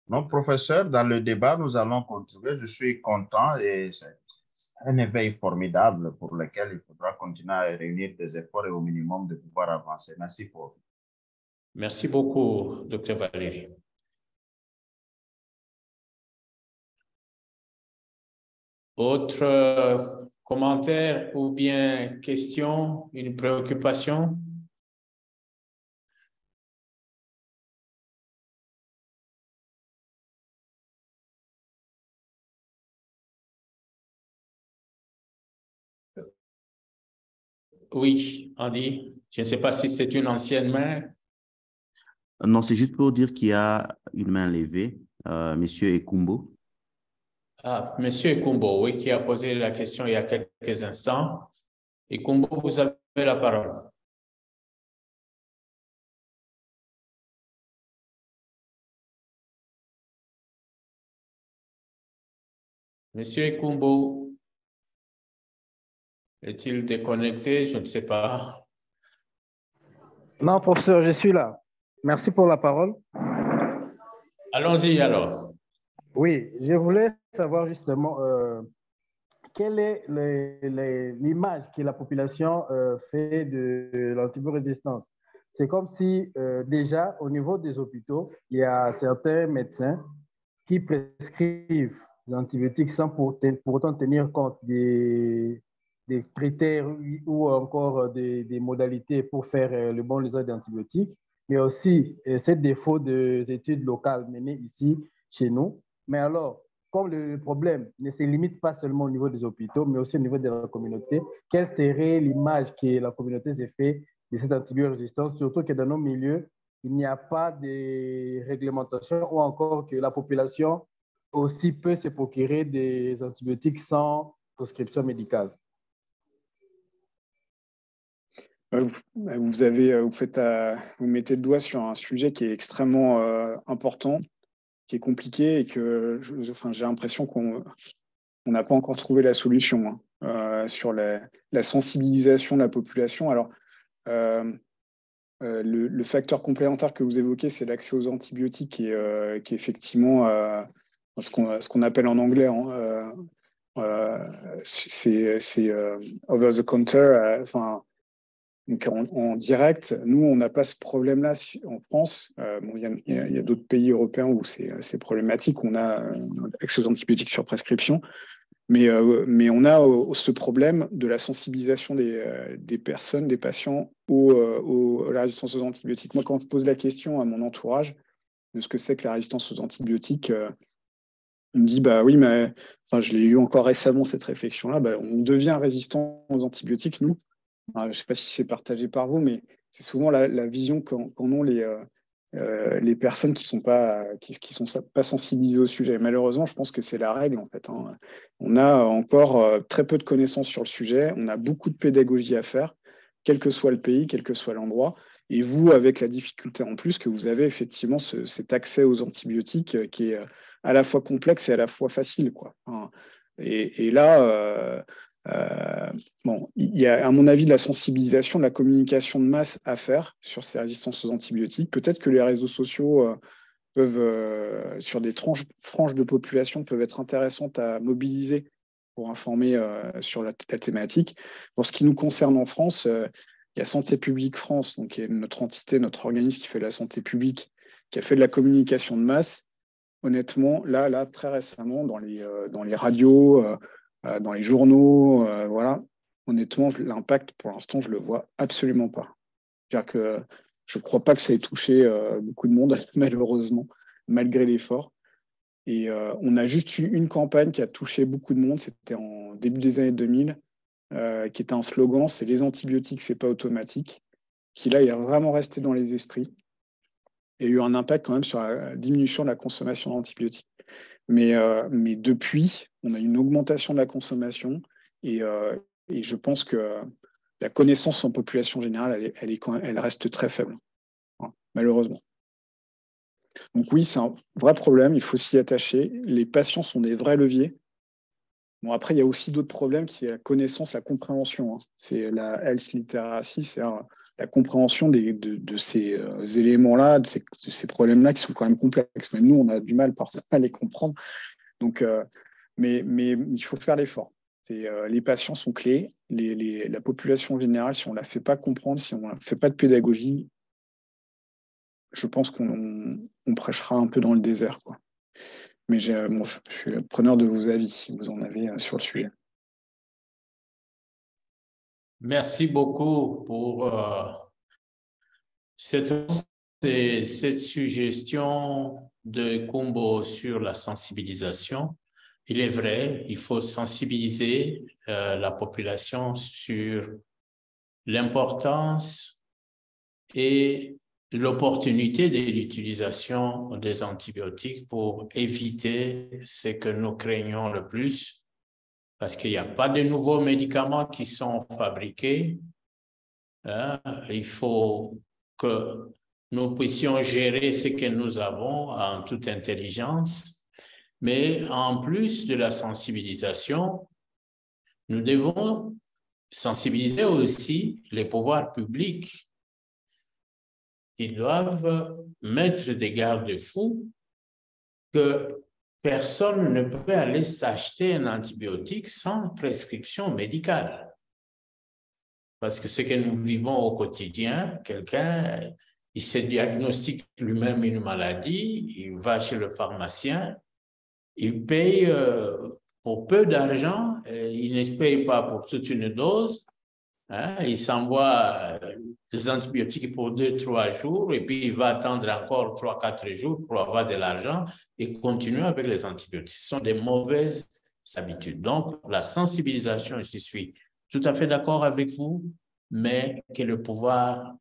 Speaker 4: Non, professeur, dans le débat, nous allons contribuer. Je suis content et c'est un éveil formidable pour lequel il faudra continuer à réunir des efforts et au minimum de pouvoir avancer. Merci pour.
Speaker 1: Merci beaucoup, Dr. Valérie. Autre commentaire ou bien question, une préoccupation? Oui, Andy, je ne sais pas si c'est une ancienne main.
Speaker 3: Non, c'est juste pour dire qu'il y a une main levée, Monsieur Ekumbo.
Speaker 1: Ah, Monsieur Ekumbo, oui, qui a posé la question il y a quelques instants. Ekumbo, vous avez la parole. Monsieur Ekumbo, est-il déconnecté? Je ne sais pas.
Speaker 5: Non, professeur, je suis là. Merci pour la parole.
Speaker 1: Allons-y alors.
Speaker 5: Oui, je voulais savoir justement quelle est l'image que la population fait de l'antibiorésistance. C'est comme si déjà au niveau des hôpitaux, il y a certains médecins qui prescrivent des antibiotiques sans pour autant tenir compte des critères ou encore des modalités pour faire le bon usage d'antibiotiques, mais aussi ces défauts des études locales menées ici chez nous. Mais alors, comme le problème ne se limite pas seulement au niveau des hôpitaux, mais aussi au niveau de la communauté, quelle serait l'image que la communauté s'est fait de cette antibiorésistance, surtout que dans nos milieux, il n'y a pas de réglementation ou encore que la population aussi peut se procurer des antibiotiques sans prescription médicale.
Speaker 2: Vous mettez le doigt sur un sujet qui est extrêmement important, qui est compliqué et que j'ai l'impression qu'on n'a pas encore trouvé la solution sur la sensibilisation de la population. Alors, le facteur complémentaire que vous évoquez, c'est l'accès aux antibiotiques qui est effectivement ce qu'on appelle en anglais, c'est over the counter, donc en direct. Nous, on n'a pas ce problème-là en France. Il y a d'autres pays européens où c'est problématique. On a accès aux antibiotiques sur prescription. Mais on a ce problème de la sensibilisation des personnes, des patients à la résistance aux antibiotiques. Moi, quand je pose la question à mon entourage de ce que c'est que la résistance aux antibiotiques, on me dit, bah oui, mais je l'ai eu encore récemment, cette réflexion-là, on devient résistant aux antibiotiques, nous. Alors, je ne sais pas si c'est partagé par vous, mais c'est souvent la vision qu'en ont les personnes qui sont pas sensibilisées au sujet. Malheureusement, je pense que c'est la règle en fait. On a encore très peu de connaissances sur le sujet. On a beaucoup de pédagogie à faire, quel que soit le pays, quel que soit l'endroit. Et vous, avec la difficulté en plus que vous avez effectivement cet accès aux antibiotiques qui est à la fois complexe et à la fois facile, quoi. Et là, il y a, à mon avis, de la sensibilisation, de la communication de masse à faire sur ces résistances aux antibiotiques. Peut-être que les réseaux sociaux sur des franges de population, peuvent être intéressantes à mobiliser pour informer sur la thématique. Pour ce qui nous concerne en France, il y a Santé publique France, donc qui est notre entité, notre organisme qui fait la santé publique, qui a fait de la communication de masse. Honnêtement, là très récemment, dans les radios, dans les journaux, voilà. Honnêtement, l'impact, pour l'instant, je ne le vois absolument pas. C'est-à-dire que je ne crois pas que ça ait touché beaucoup de monde, malheureusement, malgré l'effort. Et on a juste eu une campagne qui a touché beaucoup de monde, c'était en début des années 2000, qui était un slogan, c'est les antibiotiques, c'est pas automatique, qui là est vraiment resté dans les esprits. il y a eu un impact quand même sur la diminution de la consommation d'antibiotiques. Mais depuis, on a une augmentation de la consommation et je pense que la connaissance en population générale, elle reste très faible, malheureusement. Donc oui, c'est un vrai problème, il faut s'y attacher. Les patients sont des vrais leviers. Bon, après, il y a aussi d'autres problèmes qui est la connaissance, la compréhension. C'est la health literacy, c'est-à-dire la compréhension de ces éléments-là, de ces problèmes-là qui sont quand même complexes. Même nous, on a du mal parfois à les comprendre. Donc, mais il faut faire l'effort. Les patients sont clés. La population générale, si on ne la fait pas comprendre, si on ne fait pas de pédagogie, je pense qu'on prêchera un peu dans le désert, quoi. Mais je suis preneur de vos avis, si vous en avez sur le sujet.
Speaker 1: Merci beaucoup pour cette suggestion de Kumbo sur la sensibilisation. Il est vrai, il faut sensibiliser la population sur l'importance et l'opportunité de l'utilisation des antibiotiques pour éviter ce que nous craignons le plus, parce qu'il n'y a pas de nouveaux médicaments qui sont fabriqués. Il faut que nous puissions gérer ce que nous avons en toute intelligence, mais en plus de la sensibilisation, nous devons sensibiliser aussi les pouvoirs publics. Ils doivent mettre des garde-fous que personne ne peut aller s'acheter un antibiotique sans prescription médicale. Parce que ce que nous vivons au quotidien, quelqu'un, il se diagnostique lui-même une maladie, il va chez le pharmacien, il paye pour peu d'argent, il ne paye pas pour toute une dose, il s'envoie des antibiotiques pour 2-3 jours et puis il va attendre encore 3-4 jours pour avoir de l'argent et continuer avec les antibiotiques. Ce sont des mauvaises habitudes. Donc, la sensibilisation, je suis tout à fait d'accord avec vous, mais que le pouvoir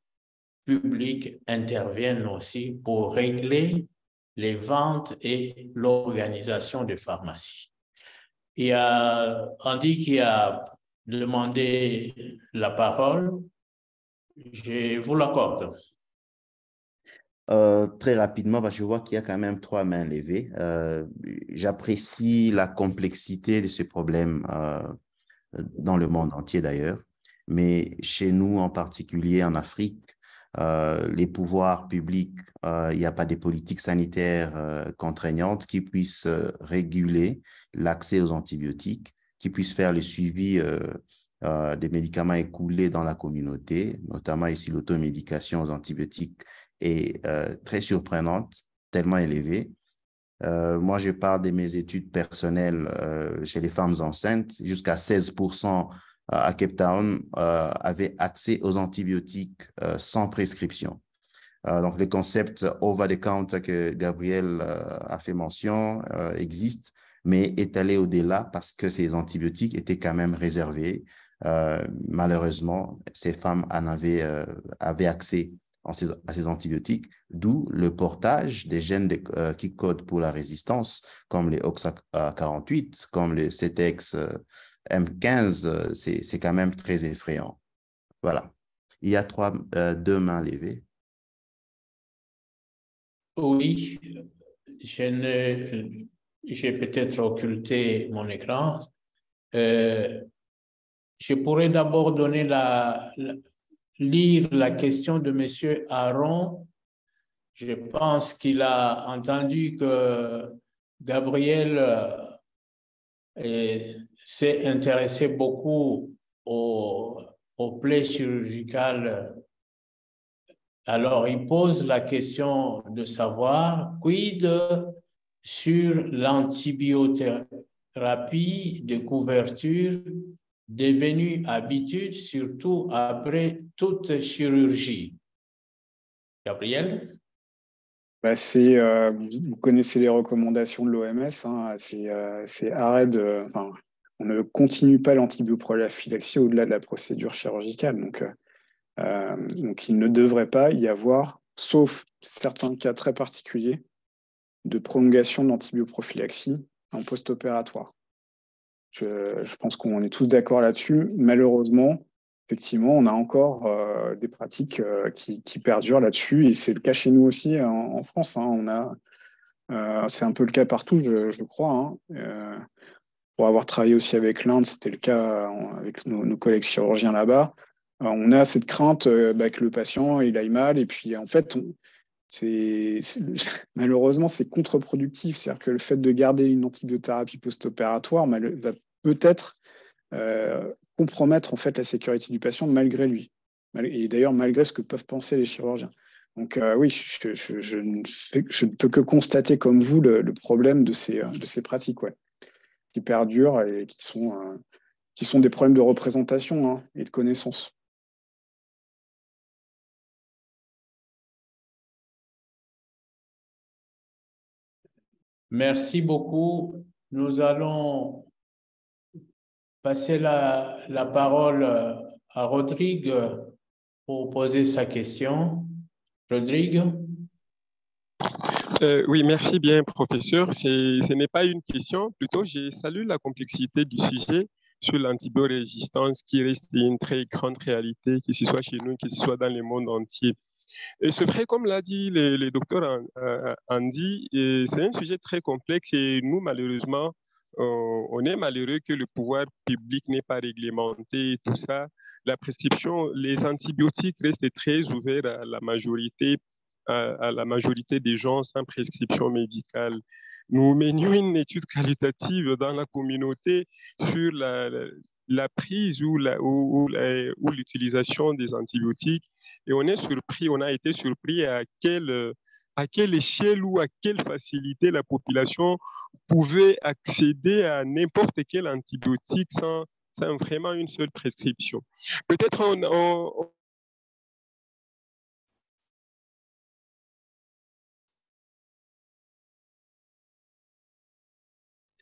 Speaker 1: public intervienne aussi pour régler les ventes et l'organisation des pharmacies. Il y a Andy qui a demandé la parole. Je vous l'accorde.
Speaker 3: Très rapidement, parce que je vois qu'il y a quand même 3 mains levées. J'apprécie la complexité de ce problème dans le monde entier d'ailleurs, mais chez nous en particulier en Afrique, les pouvoirs publics, il n'y a pas de politique sanitaire contraignante qui puissent réguler l'accès aux antibiotiques, qui puissent faire le suivi des médicaments écoulés dans la communauté, notamment ici l'automédication aux antibiotiques est très surprenante, tellement élevée. Moi, je parle de mes études personnelles chez les femmes enceintes. Jusqu'à 16% à Cape Town avaient accès aux antibiotiques sans prescription. Donc, le concept over-the-counter que Gabriel a fait mention existe, mais est allé au-delà parce que ces antibiotiques étaient quand même réservés. Malheureusement, ces femmes avaient accès à ces antibiotiques, d'où le portage des gènes qui codent pour la résistance, comme les OXA48, comme le CTX M15, c'est quand même très effrayant. Voilà. Il y a 2 mains levées.
Speaker 1: Oui, j'ai peut-être occulté mon écran. Je pourrais d'abord lire la question de M. Aaron. Je pense qu'il a entendu que Gabriel s'est intéressé beaucoup aux plaies chirurgicales. Alors, il pose la question de savoir quid sur l'antibiothérapie de couverture devenue habitude, surtout après toute chirurgie. Gabriel?
Speaker 2: Vous connaissez les recommandations de l'OMS, hein, c'est arrêt on ne continue pas l'antibioprophylaxie au-delà de la procédure chirurgicale. Donc, il ne devrait pas y avoir sauf certains cas très particuliers de prolongation de l'antibioprophylaxie en post-opératoire. Je pense qu'on est tous d'accord là-dessus. Malheureusement, effectivement, on a encore des pratiques qui perdurent là-dessus, et c'est le cas chez nous aussi en France. Hein. C'est un peu le cas partout, je crois. Hein. Pour avoir travaillé aussi avec l'Inde, c'était le cas avec nos collègues chirurgiens là-bas. On a cette crainte que le patient il aille mal, et puis en fait, malheureusement, c'est contre-productif. C'est-à-dire que le fait de garder une antibiothérapie post-opératoire va peut-être compromettre en fait la sécurité du patient malgré lui. Et d'ailleurs, malgré ce que peuvent penser les chirurgiens. Donc oui, je ne peux que constater comme vous le problème de ces pratiques, ouais, qui perdurent et qui sont des problèmes de représentation, hein, et de connaissance.
Speaker 1: Merci beaucoup. Nous allons passer la parole à Rodrigue pour poser sa question. Rodrigue?
Speaker 6: Oui, merci bien, professeur. Ce n'est pas une question, plutôt je salue la complexité du sujet sur l'antibiorésistance qui reste une très grande réalité, que ce soit chez nous, que ce soit dans le monde entier. Et c'est vrai, comme l'a dit le docteur Andy, c'est un sujet très complexe et nous, malheureusement, on est malheureux que le pouvoir public n'ait pas réglementé tout ça. La prescription, les antibiotiques restent très ouverts à la majorité des gens sans prescription médicale. Nous menions une étude qualitative dans la communauté sur la prise ou l'utilisation des antibiotiques. Et on a été surpris à quelle échelle ou à quelle facilité la population pouvait accéder à n'importe quel antibiotique sans vraiment une seule prescription. Peut-être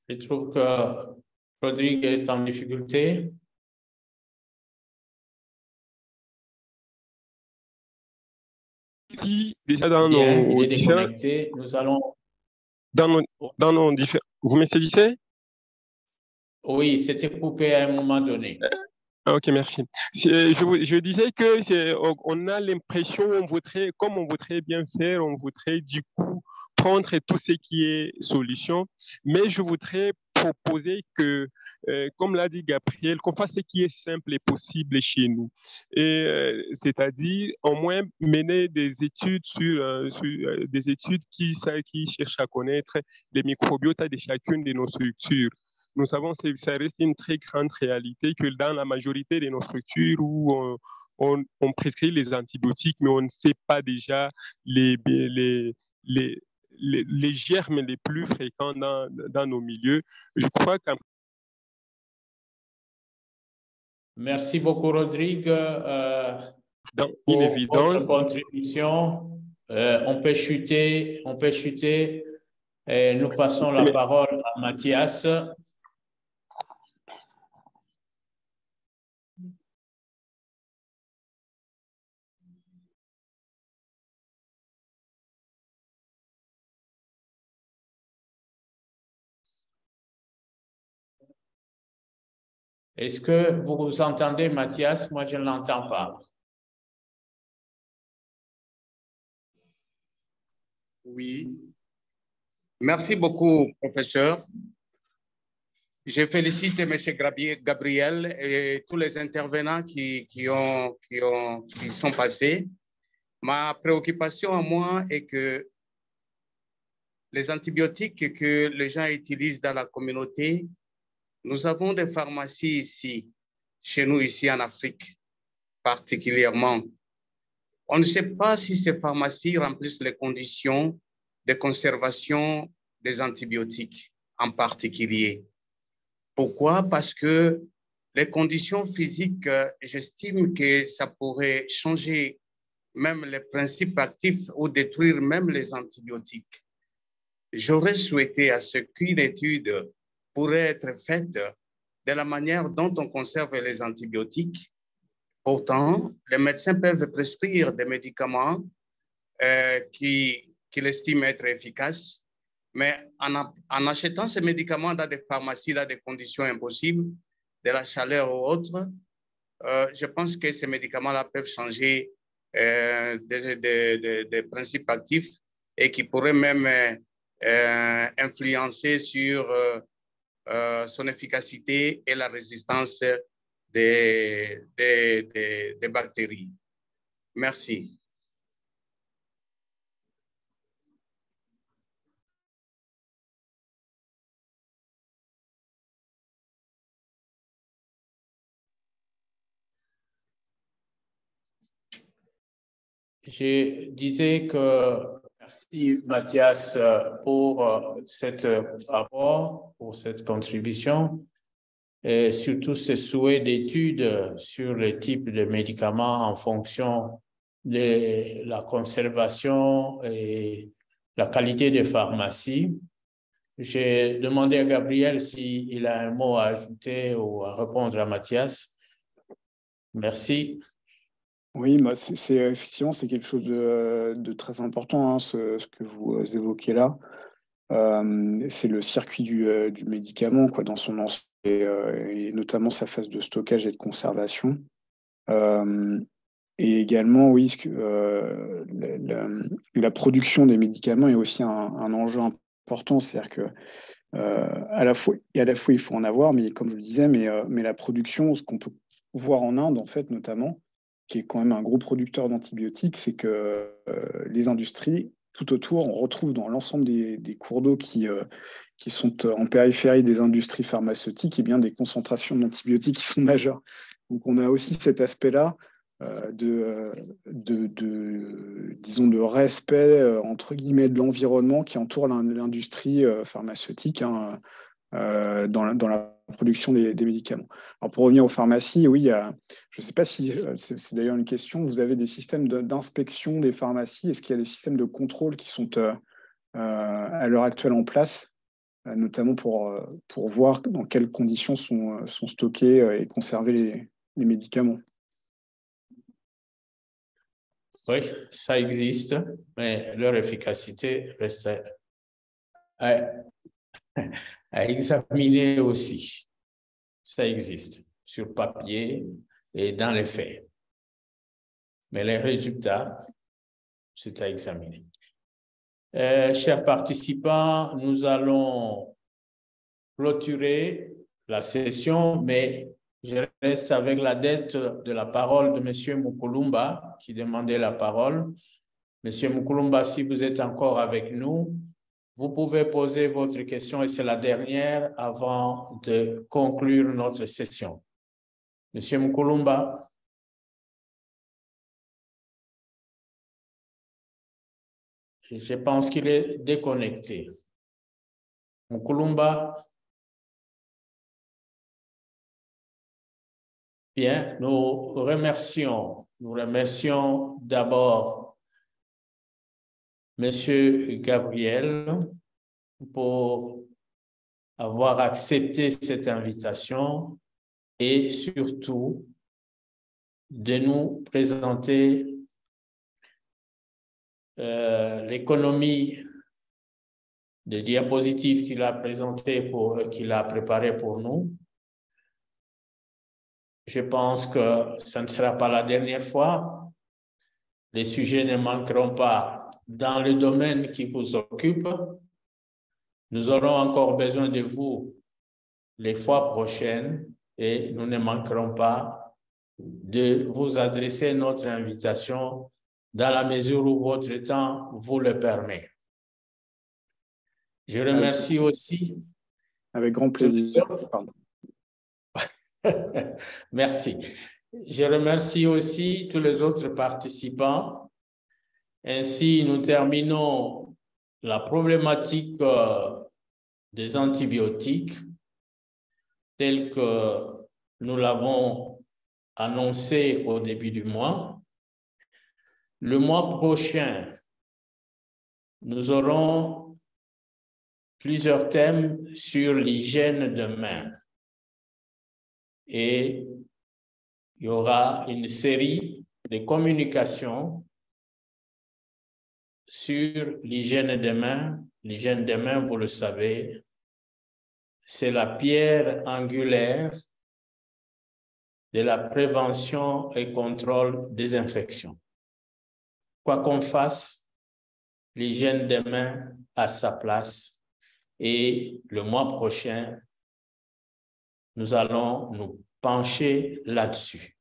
Speaker 1: Je trouve que Rodrigue est en difficulté.
Speaker 6: Déjà dans
Speaker 1: Bien,
Speaker 6: nos
Speaker 1: il est déconnecté. Nous allons...
Speaker 6: Vous me saisissez?
Speaker 1: Oui, c'était coupé à un moment donné.
Speaker 6: Ok, merci. Je disais que on a l'impression, comme on voudrait bien faire, on voudrait du coup prendre tout ce qui est solution, mais je voudrais proposer que, comme l'a dit Gabriel, qu'on fasse ce qui est simple et possible chez nous. C'est-à-dire, au moins, mener des études des études qui cherchent à connaître les microbiotes de chacune de nos structures. Nous savons que ça reste une très grande réalité que dans la majorité de nos structures où on prescrit les antibiotiques, mais on ne sait pas déjà les germes les plus fréquents dans nos milieux. Je crois qu'un...
Speaker 1: Merci beaucoup, Rodrigue,
Speaker 6: pour
Speaker 1: votre contribution. On peut chuter. Et nous passons la parole à Mathias. Est-ce que vous entendez, Mathias? Moi, je ne l'entends pas.
Speaker 7: Oui. Merci beaucoup, professeur. Je félicite M. Gabriel et tous les intervenants qui sont passés. Ma préoccupation à moi est que les antibiotiques que les gens utilisent dans la communauté, nous avons des pharmacies ici, chez nous ici en Afrique, particulièrement. On ne sait pas si ces pharmacies remplissent les conditions de conservation des antibiotiques en particulier. Pourquoi? Parce que les conditions physiques, j'estime que ça pourrait changer même les principes actifs ou détruire même les antibiotiques. J'aurais souhaité à ce qu'une étude pourrait être faite de la manière dont on conserve les antibiotiques. Pourtant, les médecins peuvent prescrire des médicaments qu'il estime être efficace. Mais en achetant ces médicaments dans des pharmacies, dans des conditions impossibles, de la chaleur ou autre, je pense que ces médicaments-là peuvent changer des principes actifs et qui pourraient même influencer sur son efficacité et la résistance des bactéries. Merci.
Speaker 1: Je disais que merci Mathias pour cet rapport, pour cette contribution et surtout ce souhait d'études sur le type de médicaments en fonction de la conservation et la qualité des pharmacies. J'ai demandé à Gabriel s'il a un mot à ajouter ou à répondre à Mathias. Merci.
Speaker 2: Oui, bah effectivement, c'est quelque chose de très important, hein, ce que vous évoquez là. C'est le circuit du médicament, quoi, dans son ensemble, et notamment sa phase de stockage et de conservation. Et également, oui, la production des médicaments est aussi un enjeu important. C'est-à-dire que à la fois, il faut en avoir, mais comme je le disais, mais la production, ce qu'on peut voir en Inde, en fait, notamment, qui est quand même un gros producteur d'antibiotiques, c'est que les industries, tout autour, on retrouve dans l'ensemble des cours d'eau qui sont en périphérie des industries pharmaceutiques, et bien des concentrations d'antibiotiques qui sont majeures. Donc on a aussi cet aspect-là disons, de respect, entre guillemets, de l'environnement qui entoure l'industrie pharmaceutique, hein, dans la production des médicaments. Alors pour revenir aux pharmacies, oui, je ne sais pas si, c'est d'ailleurs une question, vous avez des systèmes d'inspection des pharmacies, est-ce qu'il y a des systèmes de contrôle qui sont à l'heure actuelle en place, notamment pour voir dans quelles conditions sont stockés et conservés les médicaments?
Speaker 1: Oui, ça existe, mais leur efficacité reste à examiner aussi. Ça existe sur papier et dans les faits. Mais les résultats, c'est à examiner. Chers participants, nous allons clôturer la session, mais je reste avec la dette de la parole de M. Mukulumba qui demandait la parole. M. Mukulumba, si vous êtes encore avec nous, vous pouvez poser votre question et c'est la dernière avant de conclure notre session. M. Mukulumba. Je pense qu'il est déconnecté. Mukulumba. Bien, nous remercions d'abord M. Gabriel pour avoir accepté cette invitation et surtout de nous présenter l'économie des diapositives qu'il a préparé pour nous. Je pense que ce ne sera pas la dernière fois. Les sujets ne manqueront pas dans le domaine qui vous occupe. Nous aurons encore besoin de vous les fois prochaines et nous ne manquerons pas de vous adresser notre invitation dans la mesure où votre temps vous le permet. Je remercie aussi.
Speaker 2: Avec grand plaisir. Pardon.
Speaker 1: Merci. Je remercie aussi tous les autres participants. Ainsi, nous terminons la problématique des antibiotiques telle que nous l'avons annoncé au début du mois. Le mois prochain, nous aurons plusieurs thèmes sur l'hygiène de main. Et il y aura une série de communications sur l'hygiène des mains. L'hygiène des mains, vous le savez, c'est la pierre angulaire de la prévention et contrôle des infections. Quoi qu'on fasse, l'hygiène des mains a sa place et le mois prochain, nous allons nous pencher là-dessus.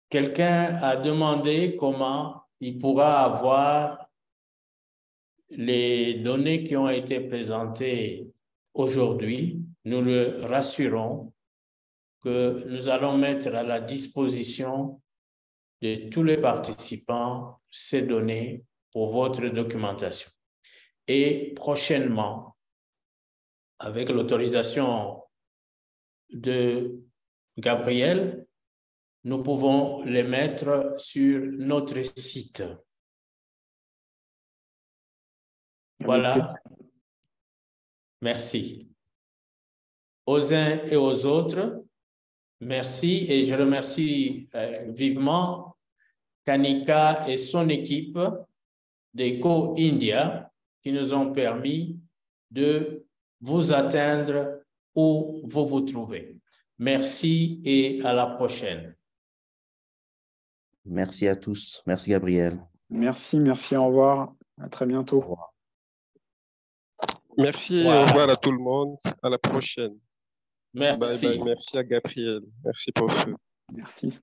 Speaker 1: Quelqu'un a demandé comment il pourra avoir les données qui ont été présentées aujourd'hui. Nous le rassurons que nous allons mettre à la disposition de tous les participants ces données pour votre documentation. Et prochainement, avec l'autorisation de Gabriel, nous pouvons les mettre sur notre site. Voilà. Merci. Aux uns et aux autres, merci et je remercie vivement Kanika et son équipe d'Eco India qui nous ont permis de vous atteindre où vous vous trouvez. Merci et à la prochaine.
Speaker 3: Merci à tous. Merci Gabriel.
Speaker 2: Merci, au revoir. À très bientôt. Au revoir.
Speaker 6: Merci, au revoir à tout le monde. À la prochaine.
Speaker 1: Merci.
Speaker 6: Bye bye. Merci à Gabriel. Merci pour ce.
Speaker 2: Merci.